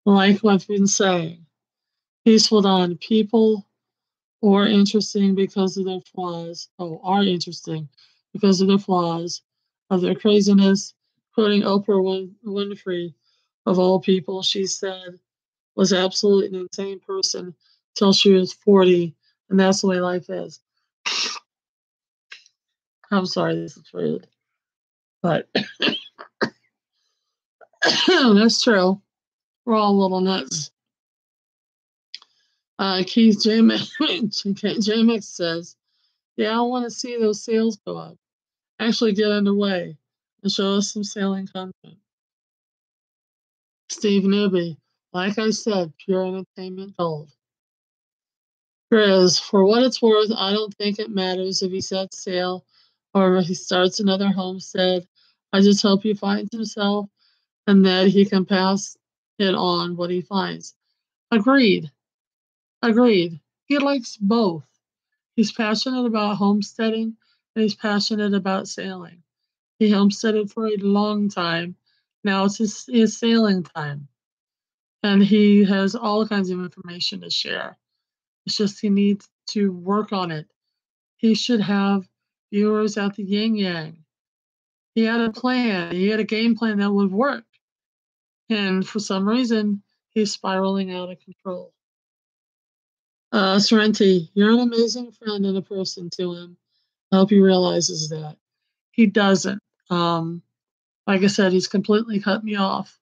Like what I've been saying, Peaceful Dawn, people are interesting because of their flaws. Are interesting because of their flaws, of their craziness. Quoting Oprah Winfrey, of all people, she said, was absolutely an insane person till she was 40, and that's the way life is. I'm sorry, this is rude, but that's true. We're all a little nuts. Keith J. Mix says, yeah, I want to see those sales go up, actually get underway, and show us some sailing content. Steve Newby, like I said, pure entertainment gold. Grizz, for what it's worth, I don't think it matters if he sets sail or if he starts another homestead. I just hope he finds himself and that he can pass it on what he finds. Agreed. Agreed. He likes both. He's passionate about homesteading and he's passionate about sailing. He homesteaded for a long time. Now it's his sailing time. And he has all kinds of information to share. It's just he needs to work on it. He should have viewers at the yin yang. He had a plan, he had a game plan that would work. And for some reason, he's spiraling out of control. Sorrenti, you're an amazing friend and a person to him. I hope he realizes that. He doesn't. Like I said, he's completely cut me off.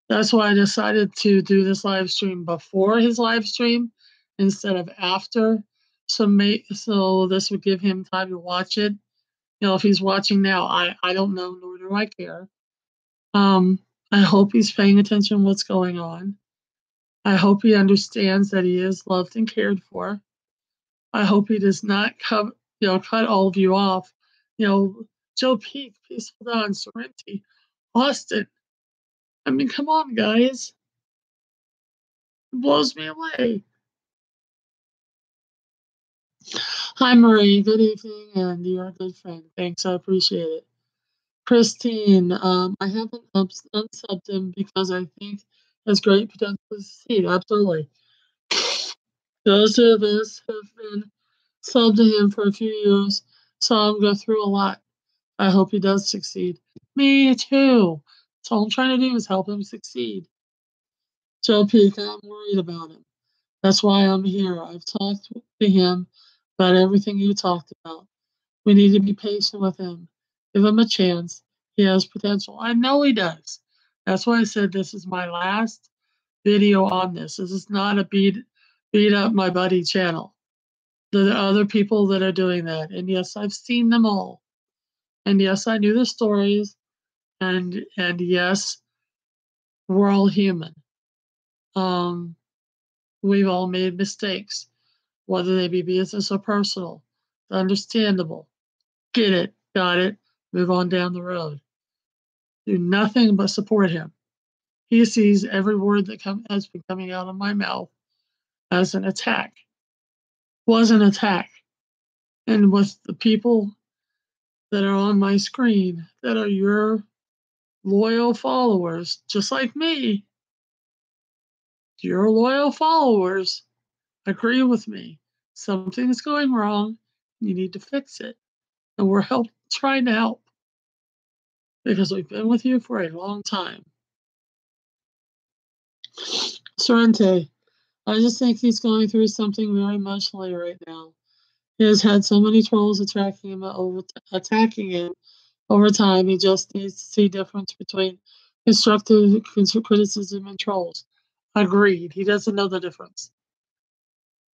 That's why I decided to do this live stream before his live stream instead of after. So this would give him time to watch it. If he's watching now, I don't know, nor do I care. I hope he's paying attention to what's going on. I hope he understands that he is loved and cared for. I hope he does not cut all of you off. Joe Peak, Peaceful Dawn, Sorrenti, Austin. I mean, come on, guys. It blows me away. Hi, Marie. Good evening, and you're a good friend. Thanks, I appreciate it. Christine, I haven't unsubbed him because I think has great potential to succeed. Absolutely. Those of us have been subbed to him for a few years, saw him go through a lot. I hope he does succeed. Me too. That's all I'm trying to do is help him succeed. Joe Peak, I'm worried about him. That's why I'm here. I've talked to him about everything you talked about. We need to be patient with him. Give him a chance. He has potential. I know he does. That's why I said this is my last video on this. This is not a beat up my buddy channel. There are other people that are doing that. And yes, I've seen them all. And yes, I knew the stories. And yes, we're all human. We've all made mistakes, whether they be business or personal. Understandable. Get it, got it. Move on down the road. Do nothing but support him. He sees every word that has been coming out of my mouth as an attack. Was an attack. And with the people that are on my screen that are your loyal followers, just like me, your loyal followers agree with me. Something's going wrong. You need to fix it. And we're trying to help because we've been with you for a long time. Sorrente, I just think he's going through something very emotionally right now. He has had so many trolls attacking him over time. He just needs to see difference between constructive criticism and trolls. Agreed. He doesn't know the difference.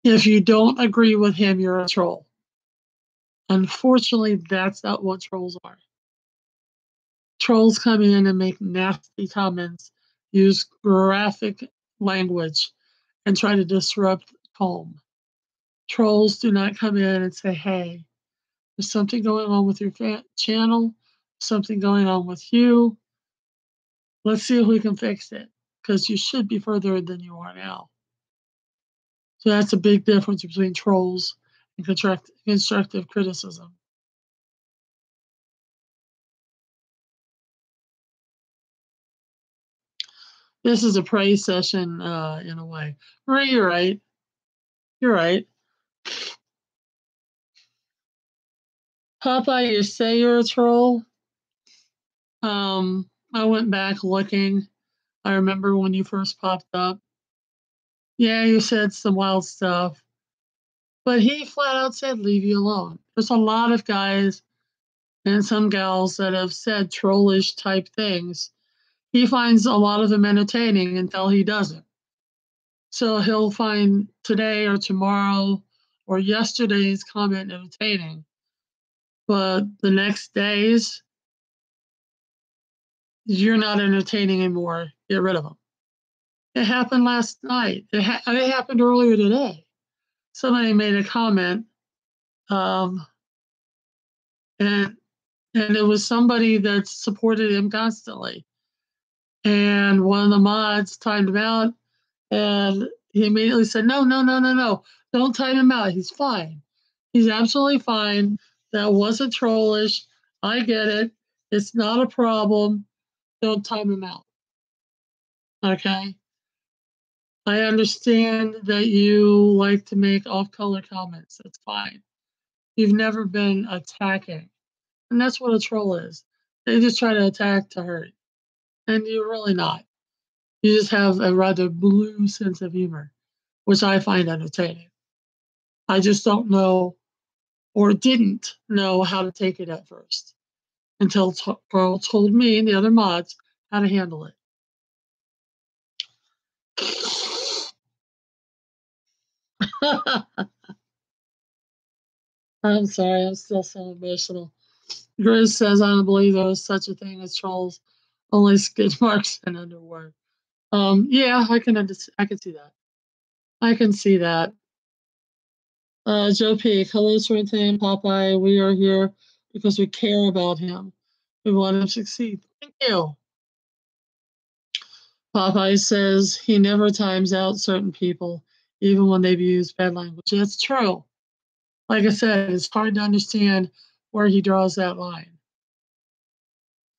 If you don't agree with him, you're a troll. Unfortunately, that's not what trolls are. Trolls come in and make nasty comments, use graphic language, and try to disrupt calm. Trolls do not come in and say, hey, there's something going on with your channel, something going on with you. Let's see if we can fix it, because you should be further than you are now. So that's a big difference between trolls and constructive criticism. This is a praise session in a way. Marie, you're right. You're right. Popeye, you say you're a troll. I went back looking. I remember when you first popped up. Yeah, you said some wild stuff. But he flat out said, leave you alone. There's a lot of guys and some gals that have said trollish type things. He finds a lot of them entertaining until he doesn't. So he'll find today or tomorrow or yesterday's comment entertaining. But the next days, you're not entertaining anymore. Get rid of them. It happened last night. It happened earlier today. Somebody made a comment, and it was somebody that supported him constantly. And one of the mods timed him out, and he immediately said, no, don't time him out. He's fine. He's absolutely fine. That wasn't trollish. I get it. It's not a problem. Don't time him out. Okay? I understand that you like to make off-color comments. That's fine. You've never been attacking. And that's what a troll is. They just try to attack to hurt. And you're really not. You just have a rather blue sense of humor, which I find entertaining. I just don't know or didn't know how to take it at first until Carl told me and the other mods how to handle it. I'm sorry, I'm still so emotional. Grizz says, I don't believe there was such a thing as trolls, only skid marks and underwear. Yeah, I can see that. I can see that. Joe P. Hello, Sorrente and Popeye. We are here because we care about him. We want him to succeed. Thank you. Popeye says he never times out certain people, even when they've used bad language. That's true. Like I said, it's hard to understand where he draws that line.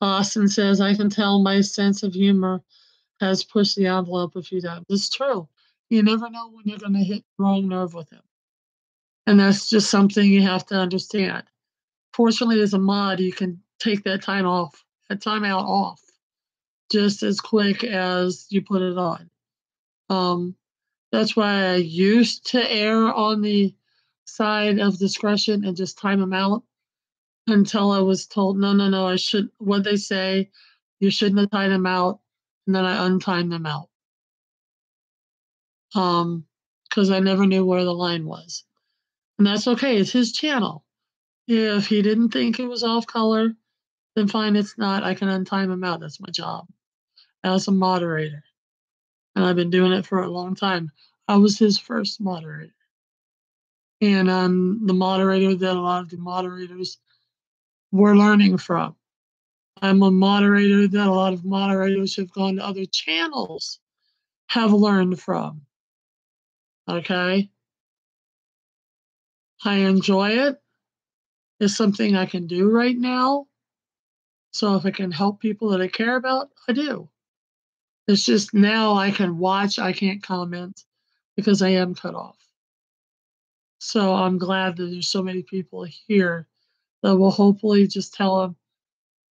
Austin says, I can tell my sense of humor has pushed the envelope a few times. It's true. You never know when you're going to hit the wrong nerve with him. And that's just something you have to understand. Fortunately, as a mod, you can take that timeout off just as quick as you put it on. That's why I used to err on the side of discretion and just time them out until I was told, no, what they say, you shouldn't have timed them out. And then I untimed them out. Because I never knew where the line was. And that's okay. It's his channel. If he didn't think it was off color, then fine, it's not. I can untime him out. That's my job as a moderator. And I've been doing it for a long time. I was his first moderator. And I'm the moderator that a lot of the moderators we're learning from. I'm a moderator that a lot of moderators who've gone to other channels have learned from. Okay? I enjoy it. It's something I can do right now. So if I can help people that I care about, I do. It's just now I can watch, I can't comment because I am cut off. So I'm glad that there's so many people here that will hopefully just tell them,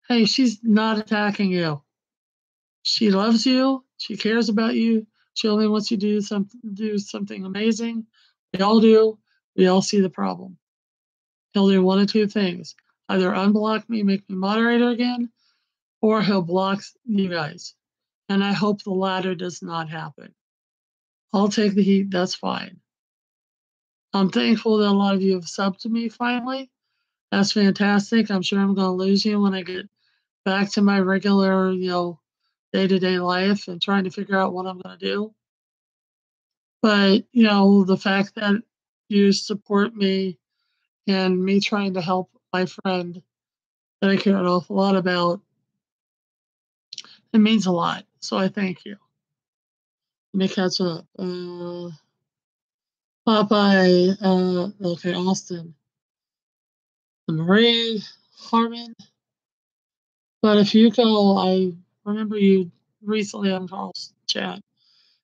hey, she's not attacking you. She loves you. She cares about you. She only wants you to do something amazing. We all do. We all see the problem. He'll do one of two things: either unblock me, make me moderator again, or he'll block you guys. And I hope the latter does not happen. I'll take the heat. That's fine. I'm thankful that a lot of you have subbed to me finally. That's fantastic. I'm sure I'm going to lose you when I get back to my regular, day-to-day life and trying to figure out what I'm going to do. But, the fact that you support me and me trying to help my friend that I care an awful lot about, it means a lot. So I thank you. Let me catch up. Popeye, okay, Austin. Marie, Harmon. But if you go, I remember you recently on Carl's chat.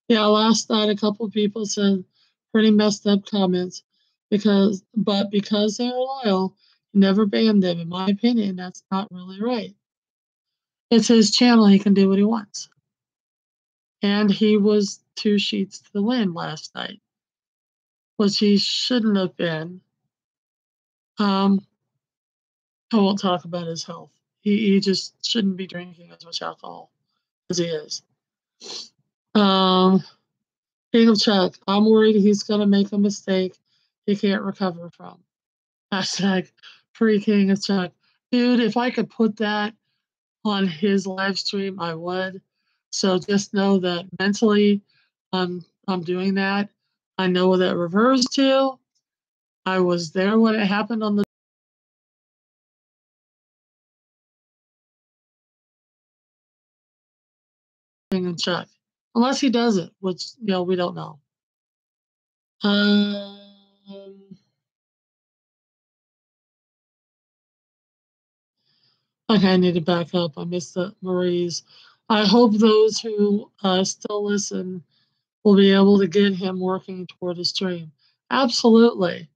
Yeah, last night a couple of people said pretty messed up comments because they're loyal, you never banned them. In my opinion, that's not really right. It's his channel, he can do what he wants. And he was 2 sheets to the wind last night, which he shouldn't have been. I won't talk about his health. He just shouldn't be drinking as much alcohol as he is. King of Chuck, I'm worried he's going to make a mistake he can't recover from. Hashtag free King of Chuck. Dude, if I could put that on his live stream, I would. So just know that mentally, I'm doing that. I know what that refers to. I was there when it happened on the King of Chuck. Unless he does it, which, we don't know. Okay, I need to back up. I missed the Marie's. I hope those who still listen will be able to get him working toward his dream. Absolutely.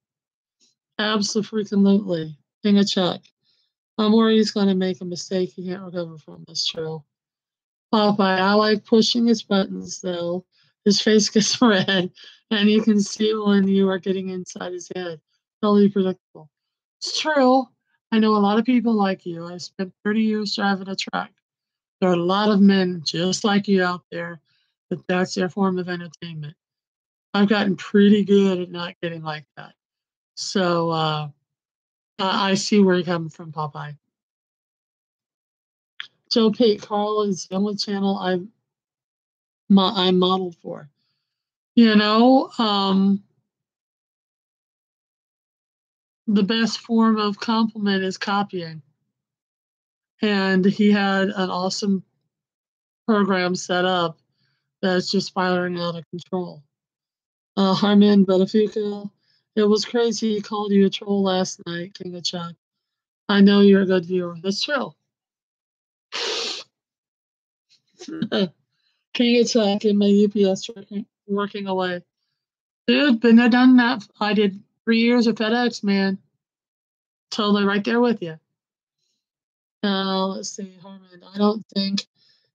Absolutely. King of Chuck. I'm worried he's going to make a mistake he can't recover from. That's true. Popeye, I like pushing his buttons, though. His face gets red, and you can see when you are getting inside his head. Totally predictable. It's true. I know a lot of people like you. I spent 30 years driving a truck. There are a lot of men just like you out there that's their form of entertainment. I've gotten pretty good at not getting like that. So I see where you're coming from, Popeye. Joe Pate, Carl is the only channel I'm modeled for. The best form of compliment is copying. And he had an awesome program set up that's just spiraling out of control. Harmon Buttafuoco, it was crazy. He called you a troll last night, King of Chuck. I know you're a good viewer. That's true. King of Chuck and my UPS working away. Dude, been there, done that. I did 3 years of FedEx, man. Totally right there with you. Let's see, Harmon. I don't think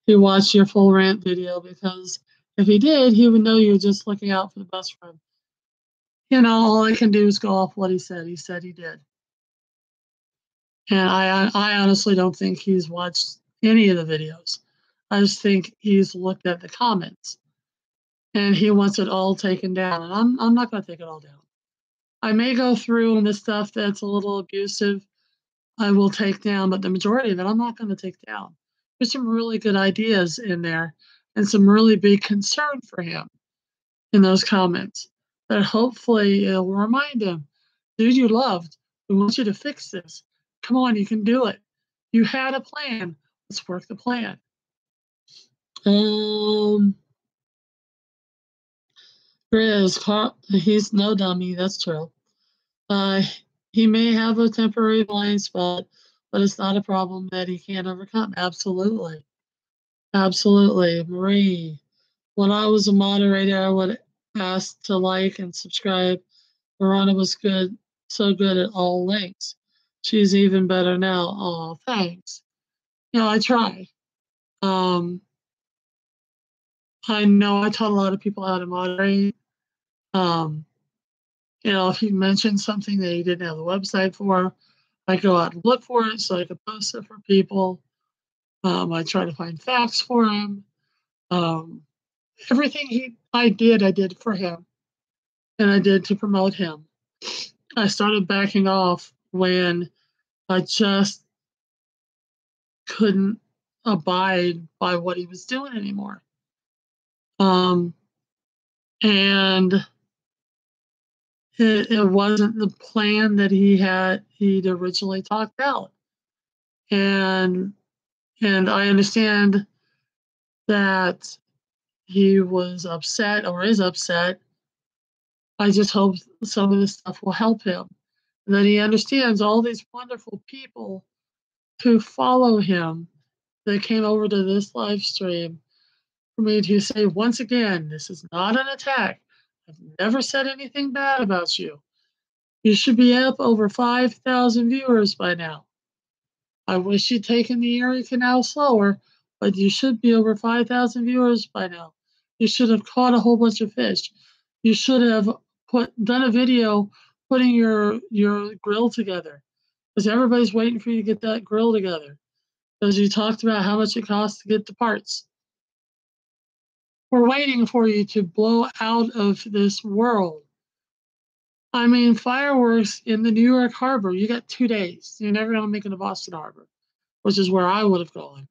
he watched your full rant video because if he did, he would know you were just looking out for the best friend. All I can do is go off what he said. He said he did. And I honestly don't think he's watched any of the videos. I just think he's looked at the comments and he wants it all taken down. And I'm not going to take it all down. I may go through on the stuff that's a little abusive, I will take down, but the majority of it I'm not going to take down. There's some really good ideas in there and some really big concern for him in those comments that hopefully it will remind him, dude, you loved. We want you to fix this. Come on, you can do it. You had a plan. Let's work the plan. Grizz, he's no dummy, that's true. Uh, he may have a temporary blind spot, but it's not a problem that he can't overcome. Absolutely. Absolutely. Marie, when I was a moderator, I would ask to like and subscribe. Verona was good, so good at all links. She's even better now. Oh, thanks. I try. Um, I know I taught a lot of people how to moderate. Um, if you mentioned something that you didn't have the website for, I go out and look for it so I can post it for people. I try to find facts for him. Everything I did for him, and I did to promote him. I started backing off when I just couldn't abide by what he was doing anymore. And it wasn't the plan that he'd originally talked out. And I understand that he was upset or is upset. I just hope some of this stuff will help him. And that he understands all these wonderful people who follow him that came over to this live stream for me to say, once again, this is not an attack. I've never said anything bad about you. You should be up over 5,000 viewers by now. I wish you'd taken the Erie Canal slower, but you should be over 5,000 viewers by now. You should have caught a whole bunch of fish. You should have done a video putting your grill together, because everybody's waiting for you to get that grill together, because you talked about how much it costs to get the parts. We're waiting for you to blow out of this world. I mean, fireworks in the New York Harbor, you got 2 days. You're never going to make it to Boston Harbor, which is where I would have gone.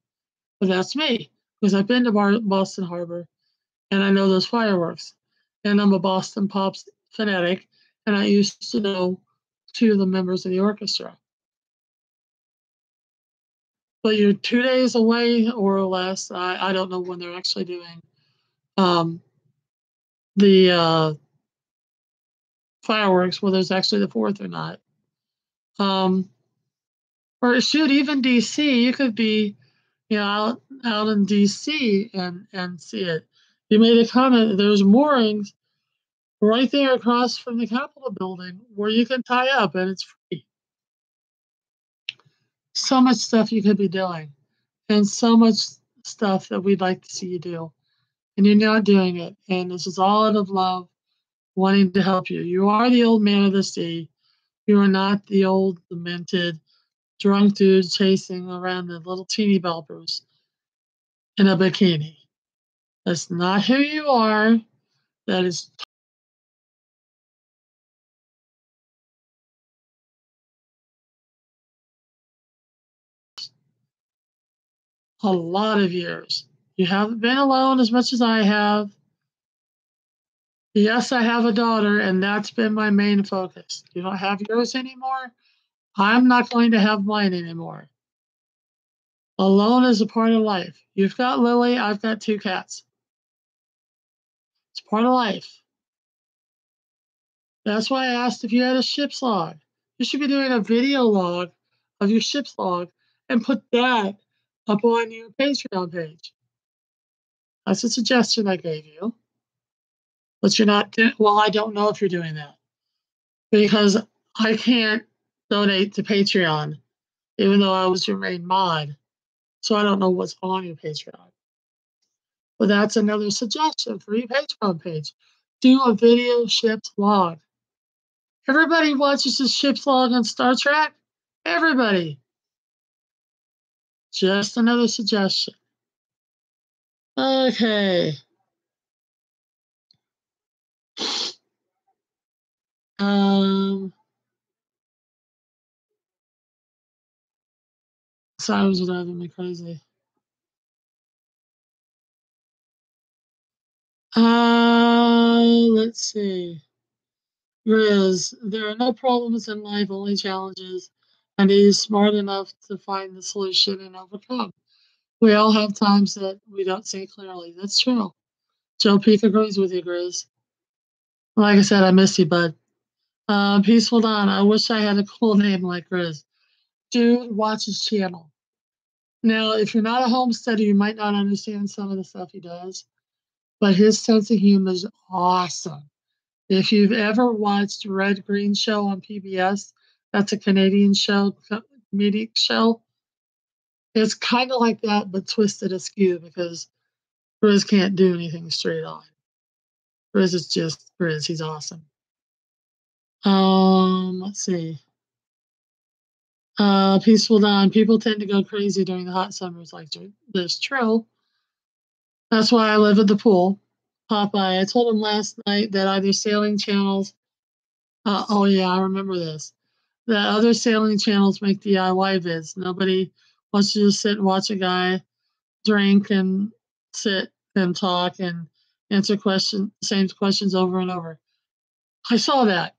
But that's me, because I've been to Boston Harbor, and I know those fireworks. And I'm a Boston Pops fanatic, and I used to know 2 of the members of the orchestra. But you're 2 days away or less. I don't know when they're actually doing the fireworks, whether it's actually the 4th or not. Or shoot, even DC, you could be, out in DC and see it. You made a comment. There's moorings right there across from the Capitol building where you can tie up, and it's free. So much stuff you could be doing, and so much stuff that we'd like to see you do, and you're not doing it. And this is all out of love, wanting to help you. You are the old man of the sea. You are not the old demented drunk dude chasing around the little teeny belpers in a bikini. That's not who you are. That is a lot of years. You haven't been alone as much as I have. Yes, I have a daughter, and that's been my main focus. You don't have yours anymore. I'm not going to have mine anymore. Alone is a part of life. You've got Lily, I've got 2 cats. It's part of life. That's why I asked if you had a ship's log. You should be doing a video log of your ship's log and put that up on your Patreon page. That's a suggestion I gave you. But you're not doing, well, I don't know if you're doing that, because I can't donate to Patreon, even though I was your main mod. So I don't know what's on your Patreon. But that's another suggestion for your Patreon page. Do a video ship's log. Everybody watches the ship's log on Star Trek. Everybody. Just another suggestion. Okay. Sounds driving me crazy. Let's see. Riz, there are no problems in life, only challenges. and he's smart enough to find the solution and overcome. We all have times that we don't see clearly. That's true. Joe Peak agrees with you, Grizz. Like I said, I miss you, bud. Peaceful Dawn. I wish I had a cool name like Grizz. Dude, watch his channel. Now, if you're not a homesteader, you might not understand some of the stuff he does, but his sense of humor is awesome. If you've ever watched Red Green Show on PBS, that's a Canadian show, comedic show. It's kind of like that, but twisted askew because Grizz can't do anything straight on. Grizz is just Grizz. He's awesome. Let's see. Peaceful Dawn. People tend to go crazy during the hot summers like this. True. That's why I live at the pool. Popeye. I told him last night that either sailing channels. Oh yeah, I remember this. That other sailing channels make DIY vids. Nobody wants to just sit and watch a guy drink and sit and talk and answer same questions over and over. I saw that.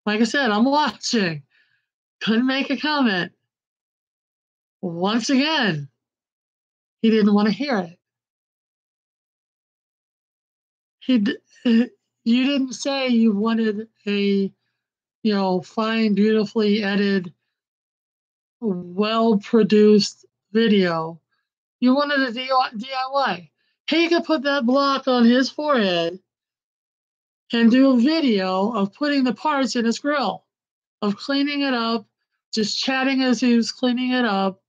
Like I said, I'm watching. Couldn't make a comment. Once again, he didn't want to hear it. You didn't say you wanted a, fine, beautifully edited, well produced video. You wanted a DIY. He could put that block on his forehead and do a video of putting the parts in his grill, of cleaning it up, just chatting as he was cleaning it up,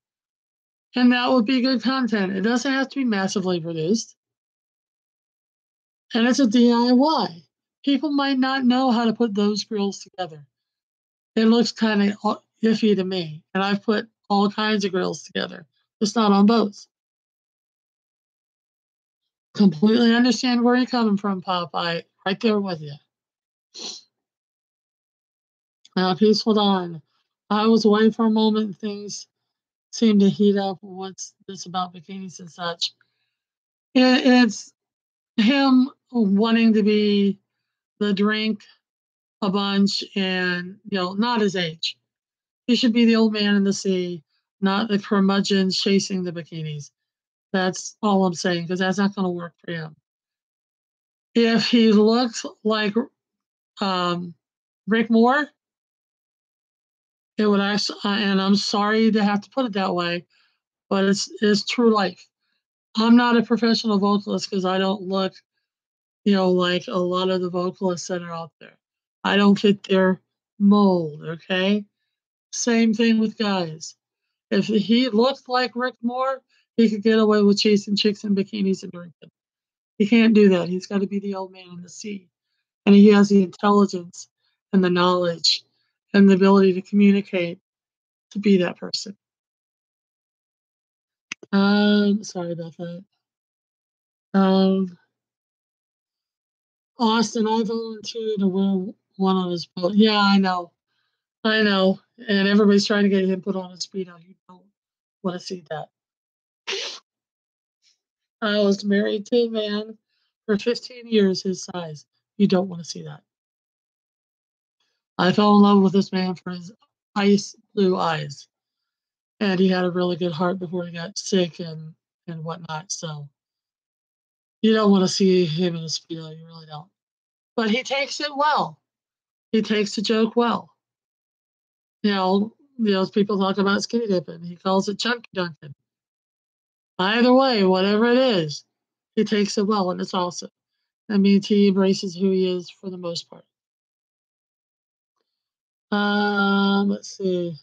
and that would be good content. It doesn't have to be massively produced. And it's a DIY. People might not know how to put those grills together. It looks kind of iffy to me, and I've put all kinds of grills together, just not on boats. Completely understand where you're coming from, Popeye. Right there with you. Now, Peaceful Dawn. I was away for a moment and things seemed to heat up. What's this about bikinis and such? It's him wanting to be the drink a bunch and, not his age. He should be the old man in the sea, not the curmudgeon chasing the bikinis. That's all I'm saying, because that's not going to work for him. If he looks like Rick Moore, it would actually, and I'm sorry to have to put it that way, but it's true life. I'm not a professional vocalist because I don't look, like a lot of the vocalists that are out there. I don't fit their mold, okay? Same thing with guys. If he looked like Rick Moore, he could get away with chasing chicks in bikinis and drinking. He can't do that. He's got to be the old man in the sea. And he has the intelligence and the knowledge and the ability to communicate to be that person. Sorry about that. Austin, I volunteered to wear one on his boat. Yeah, I know. I know. And everybody's trying to get him put on a speedo. You don't want to see that. I was married to a man for 15 years his size. You don't want to see that. I fell in love with this man for his ice blue eyes. And he had a really good heart before he got sick and whatnot. So you don't want to see him in a speedo. You really don't. But he takes it well. He takes the joke well. People talk about skinny dipping. He calls it chunky dunking. Either way, whatever it is, he takes it well, and it's awesome. That means he embraces who he is for the most part. Let's see.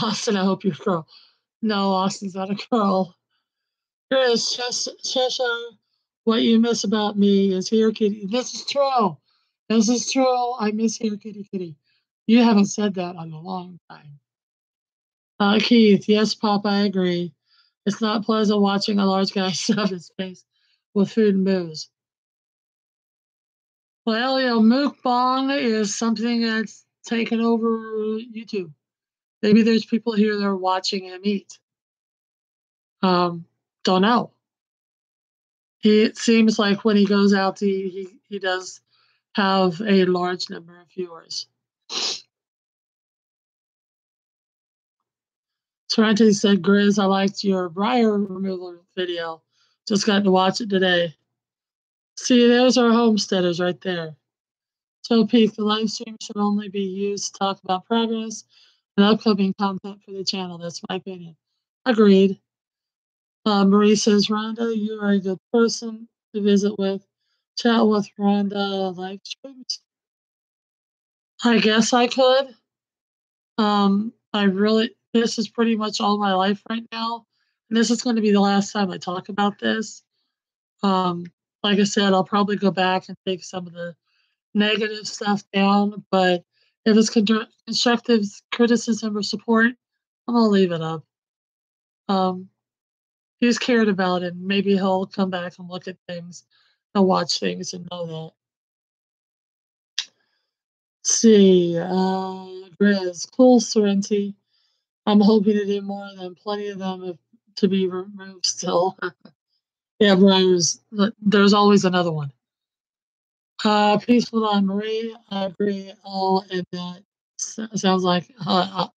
Austin, I hope you're a girl. No, Austin's not a girl. Chris, Cheshire, what you miss about me is here, kitty. This is true. This is true. I miss here, kitty, kitty. You haven't said that in a long time. Keith, yes, Pop, I agree. It's not pleasant watching a large guy stuff his face with food and booze. Well, mukbang is something that's taken over YouTube. Maybe there's people here that are watching him eat. Don't know. It seems like when he goes out to eat, he does have a large number of viewers. Sorrente said, Grizz, I liked your briar removal video. Just got to watch it today. See, there's our homesteaders right there. So, Peak, the live stream should only be used to talk about progress and upcoming content for the channel. That's my opinion. Agreed. Marie says, Rhonda, you are a good person to visit with. Chat with Rhonda live streams. I guess I could. This is pretty much all my life right now. And this is going to be the last time I talk about this. Like I said, I'll probably go back and take some of the negative stuff down, but if it's constructive criticism or support, I'm gonna leave it up. He's cared about it. Maybe he'll come back and look at things and watch things and know that. Let's see, Grizz, cool, Sorrenti. I'm hoping to do more than plenty of them to be removed still. Yeah, Brian's, there's always another one. Peaceful on Marie, I agree. All and that sounds like that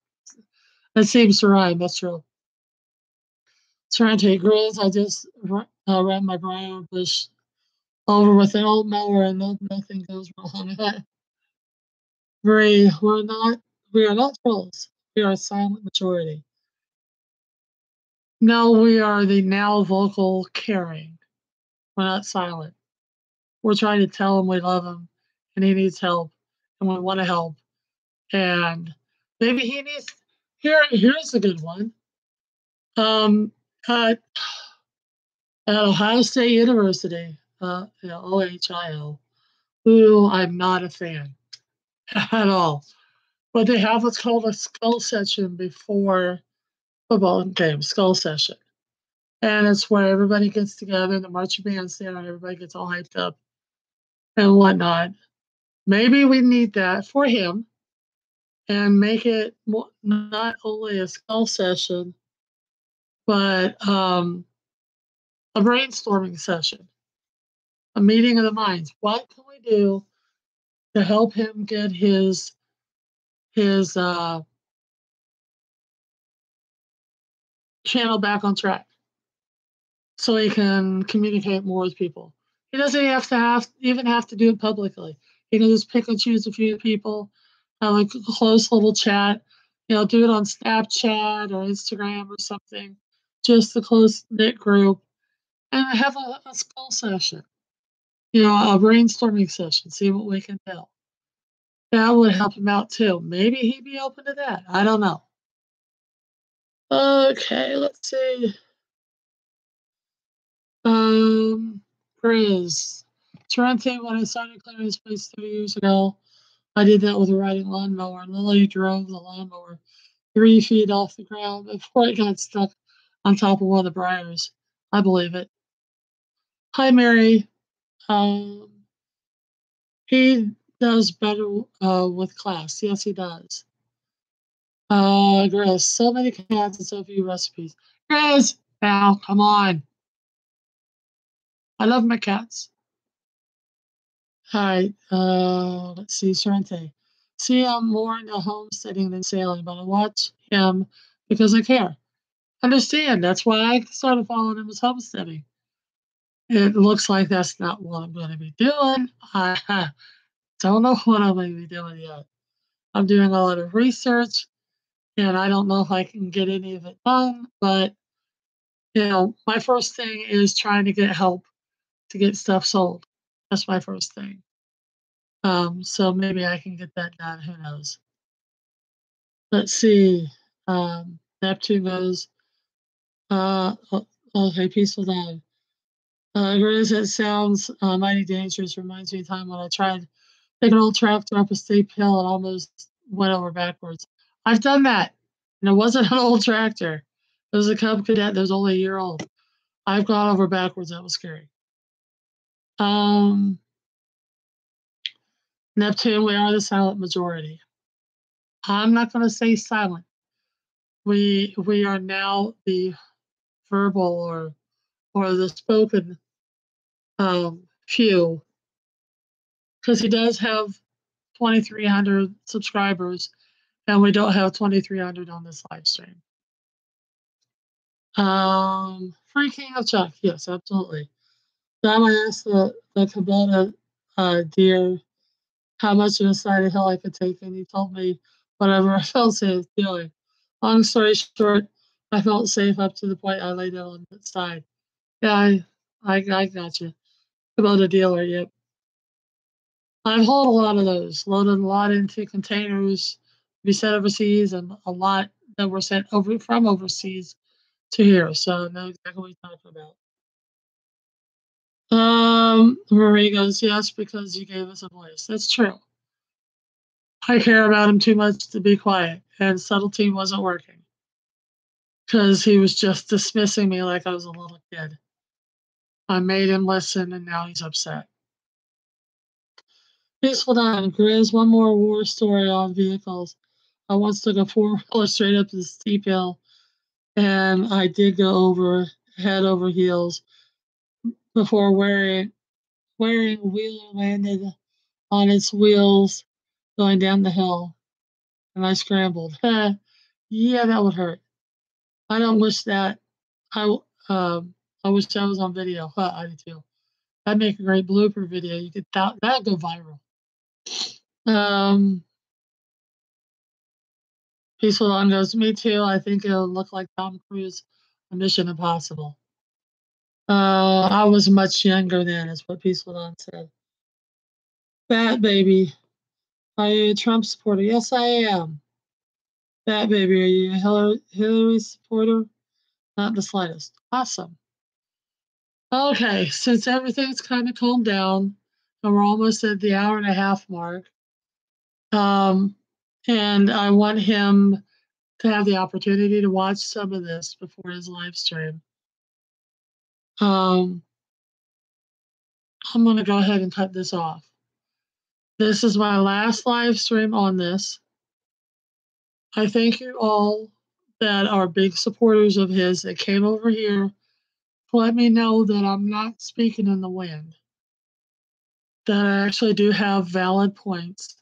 seems to rhyme. That's true. Sorrento Grizz, I just ran my briar bush over with an old mower and nothing goes wrong. Marie, we are not trolls. We are a silent majority. No, we are the now vocal caring. We're not silent. We're trying to tell him we love him and he needs help and we want to help. And maybe he needs here's a good one. At Ohio State University, OHIO, who I'm not a fan at all. But they have what's called a skull session before football game, skull session. And it's where everybody gets together, the marching band's there, and everybody gets all hyped up and whatnot. Maybe we need that for him and make it not only a skull session, but a brainstorming session, a meeting of the minds. What can we do to help him get his channel back on track so he can communicate more with people? He doesn't even have to do it publicly. He can just pick and choose a few people, have a close little chat, do it on Snapchat or Instagram or something, just a close knit group, and have a skull session, a brainstorming session, see what we can do. That would help him out too. Maybe he'd be open to that. I don't know. Okay, let's see. Grizz. Sorrento, when I started clearing this place 3 years ago, I did that with a riding lawnmower. Lily drove the lawnmower 3 feet off the ground before it got stuck on top of one of the briars. I believe it. Hi, Mary. He does better with class. Yes, he does. Grizz, so many cats and so few recipes. Grizz, now, come on. I love my cats. Hi, let's see, Sorrente. See, I'm more into homesteading than sailing, but I watch him because I care. Understand, that's why I started following him as homesteading. It looks like that's not what I'm going to be doing. I don't know what I'm going to be doing yet. I'm doing a lot of research, and I don't know if I can get any of it done, but, my first thing is trying to get help to get stuff sold. That's my first thing. So maybe I can get that done. Who knows? Let's see. Neptune goes. Okay, peaceful dive. Grizz, it sounds mighty dangerous. Reminds me of the time when I tried to take an old tractor up a steep hill and almost went over backwards. I've done that, and it wasn't an old tractor. It was a Cub Cadet that was only a year old. I've gone over backwards. That was scary. Neptune, we are the silent majority. I'm not going to say silent. We are now the verbal or the spoken few, because he does have 2,300 subscribers, and we don't have 2,300 on this live stream. Free King of Chuck. Yes, absolutely. Time I asked the Kubota deer how much of a side of hill I could take, and he told me whatever I felt safe doing. Long story short, I felt safe up to the point I laid down on the side. Yeah, I got you. Kubota dealer, yep. I've hauled a lot of those, loaded a lot into containers to be sent overseas, and a lot that were sent over from overseas to here. So I know exactly what you're talking about. Marie goes, yes, because you gave us a voice. That's true. I care about him too much to be quiet, and subtlety wasn't working because he was just dismissing me like I was a little kid. I made him listen, and now he's upset. Peaceful Dawn, Grizz, one more war story on vehicles. I once took a four-wheeler straight up the steep hill, and I did go over head over heels before wearing wheeler landed on its wheels going down the hill, and I scrambled. Yeah, that would hurt. I don't wish that. I I wish that was on video. I do too. That'd make a great blooper video. You could that go viral. Um, Peaceful Dawn goes, me too. I think it'll look like Tom Cruise on Mission Impossible. I was much younger then, is what Peaceful Dawn said. Fat baby, are you a Trump supporter? Yes, I am. Fat baby, are you a Hillary supporter? Not the slightest. Awesome. Okay, since everything's kind of calmed down, and we're almost at the hour and a half mark, um, and I want him to have the opportunity to watch some of this before his live stream. Um, I'm going to go ahead and cut this off. This is my last live stream on this. I thank you all that are big supporters of his that came over here to let me know that I'm not speaking in the wind, that I actually do have valid points,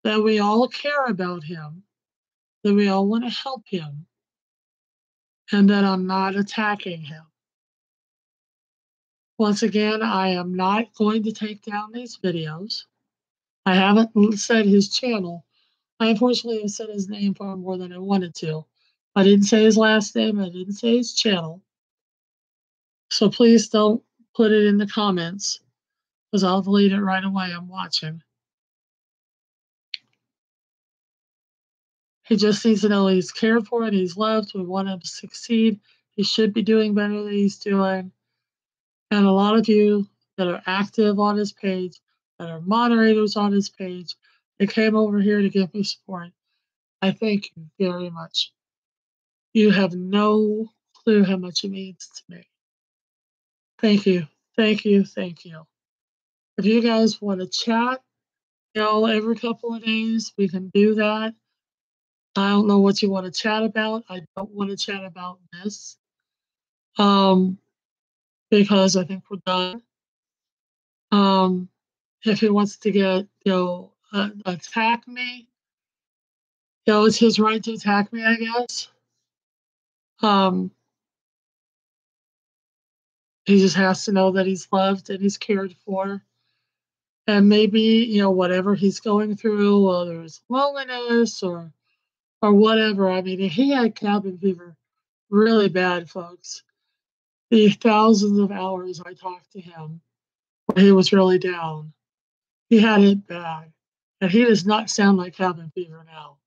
that we all care about him, that we all want to help him, and that I'm not attacking him. Once again, I am not going to take down these videos. I haven't said his channel. I unfortunately have said his name far more than I wanted to. I didn't say his last name. I didn't say his channel. So please don't put it in the comments because I'll delete it right away. I'm watching. He just needs to know he's cared for and he's loved. We want him to succeed. He should be doing better than he's doing. And a lot of you that are active on his page, that are moderators on his page, they came over here to give me support. I thank you very much. You have no clue how much it means to me. Thank you. Thank you. Thank you. If you guys want to chat, every couple of days, we can do that. I don't know what you want to chat about. I don't want to chat about this because I think we're done. If he wants to attack me, it's his right to attack me, I guess. He just has to know that he's loved and he's cared for. And maybe, whatever he's going through, whether it's loneliness or whatever. I mean, he had cabin fever really bad, folks. The thousands of hours I talked to him when he was really down, he had it bad. And he does not sound like cabin fever now.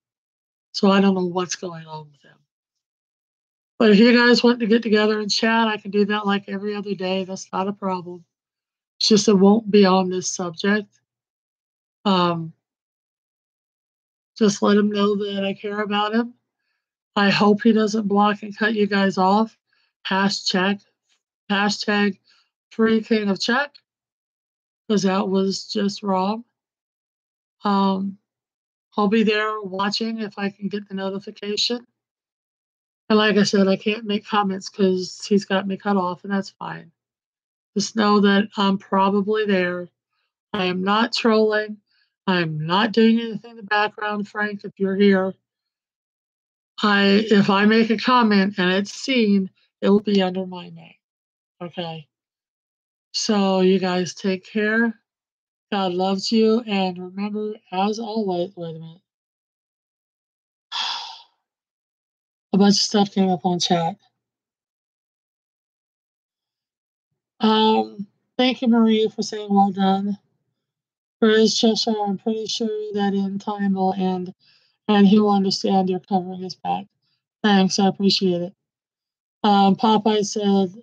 So I don't know what's going on with him. But if you guys want to get together and chat, I can do that like every other day. That's not a problem. It's just it won't be on this subject. Just let him know that I care about him. I hope he doesn't block and cut you guys off. Hashtag free king of Czech, because that was just wrong. I'll be there watching if I can get the notification. And like I said, I can't make comments because he's got me cut off, and that's fine. Just know that I'm probably there. I am not trolling. I'm not doing anything in the background, Frank, if you're here. if I make a comment and it's seen, it will be under my name. Okay. So you guys take care. God loves you. And remember, as always, wait a minute. A bunch of stuff came up on chat. Thank you, Marie, for saying well done. For his Cheshire, I'm pretty sure that in time will end and he will understand you're covering his back. Thanks, I appreciate it. Popeye said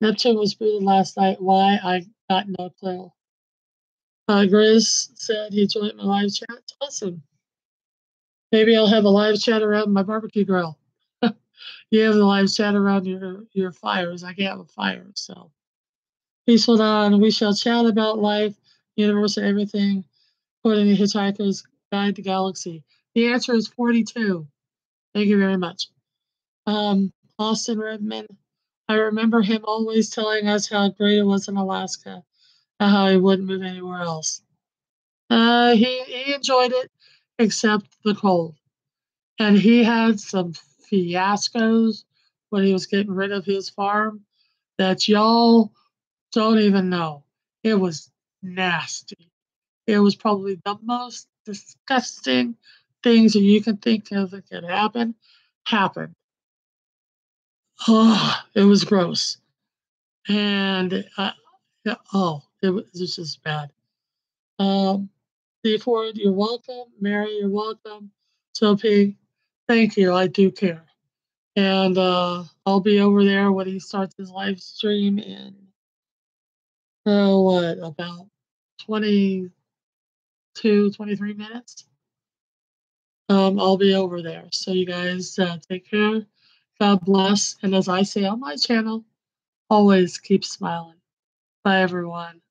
Neptune was booted last night. Why? I got no clue. Grizz said he joined my live chat. Awesome. Maybe I'll have a live chat around my barbecue grill. You have the live chat around your fires. I can't have a fire, so. Peaceful Dawn, we shall chat about life, universe, and everything, according to Hitchhiker's Guide to Galaxy. The answer is 42. Thank you very much. Austin Redmond, I remember him always telling us how great it was in Alaska and how he wouldn't move anywhere else. He enjoyed it, except the cold. And he had some fiascos when he was getting rid of his farm that y'all don't even know. It was nasty. It was probably the most disgusting things that you can think of that could happen happened. Oh, it was gross. And it was just bad. D Ford, you're welcome. Mary, you're welcome. Sophie, thank you. I do care. And I'll be over there when he starts his live stream in about 22, 23 minutes. I'll be over there. So you guys take care. God bless. And as I say on my channel, always keep smiling. Bye, everyone.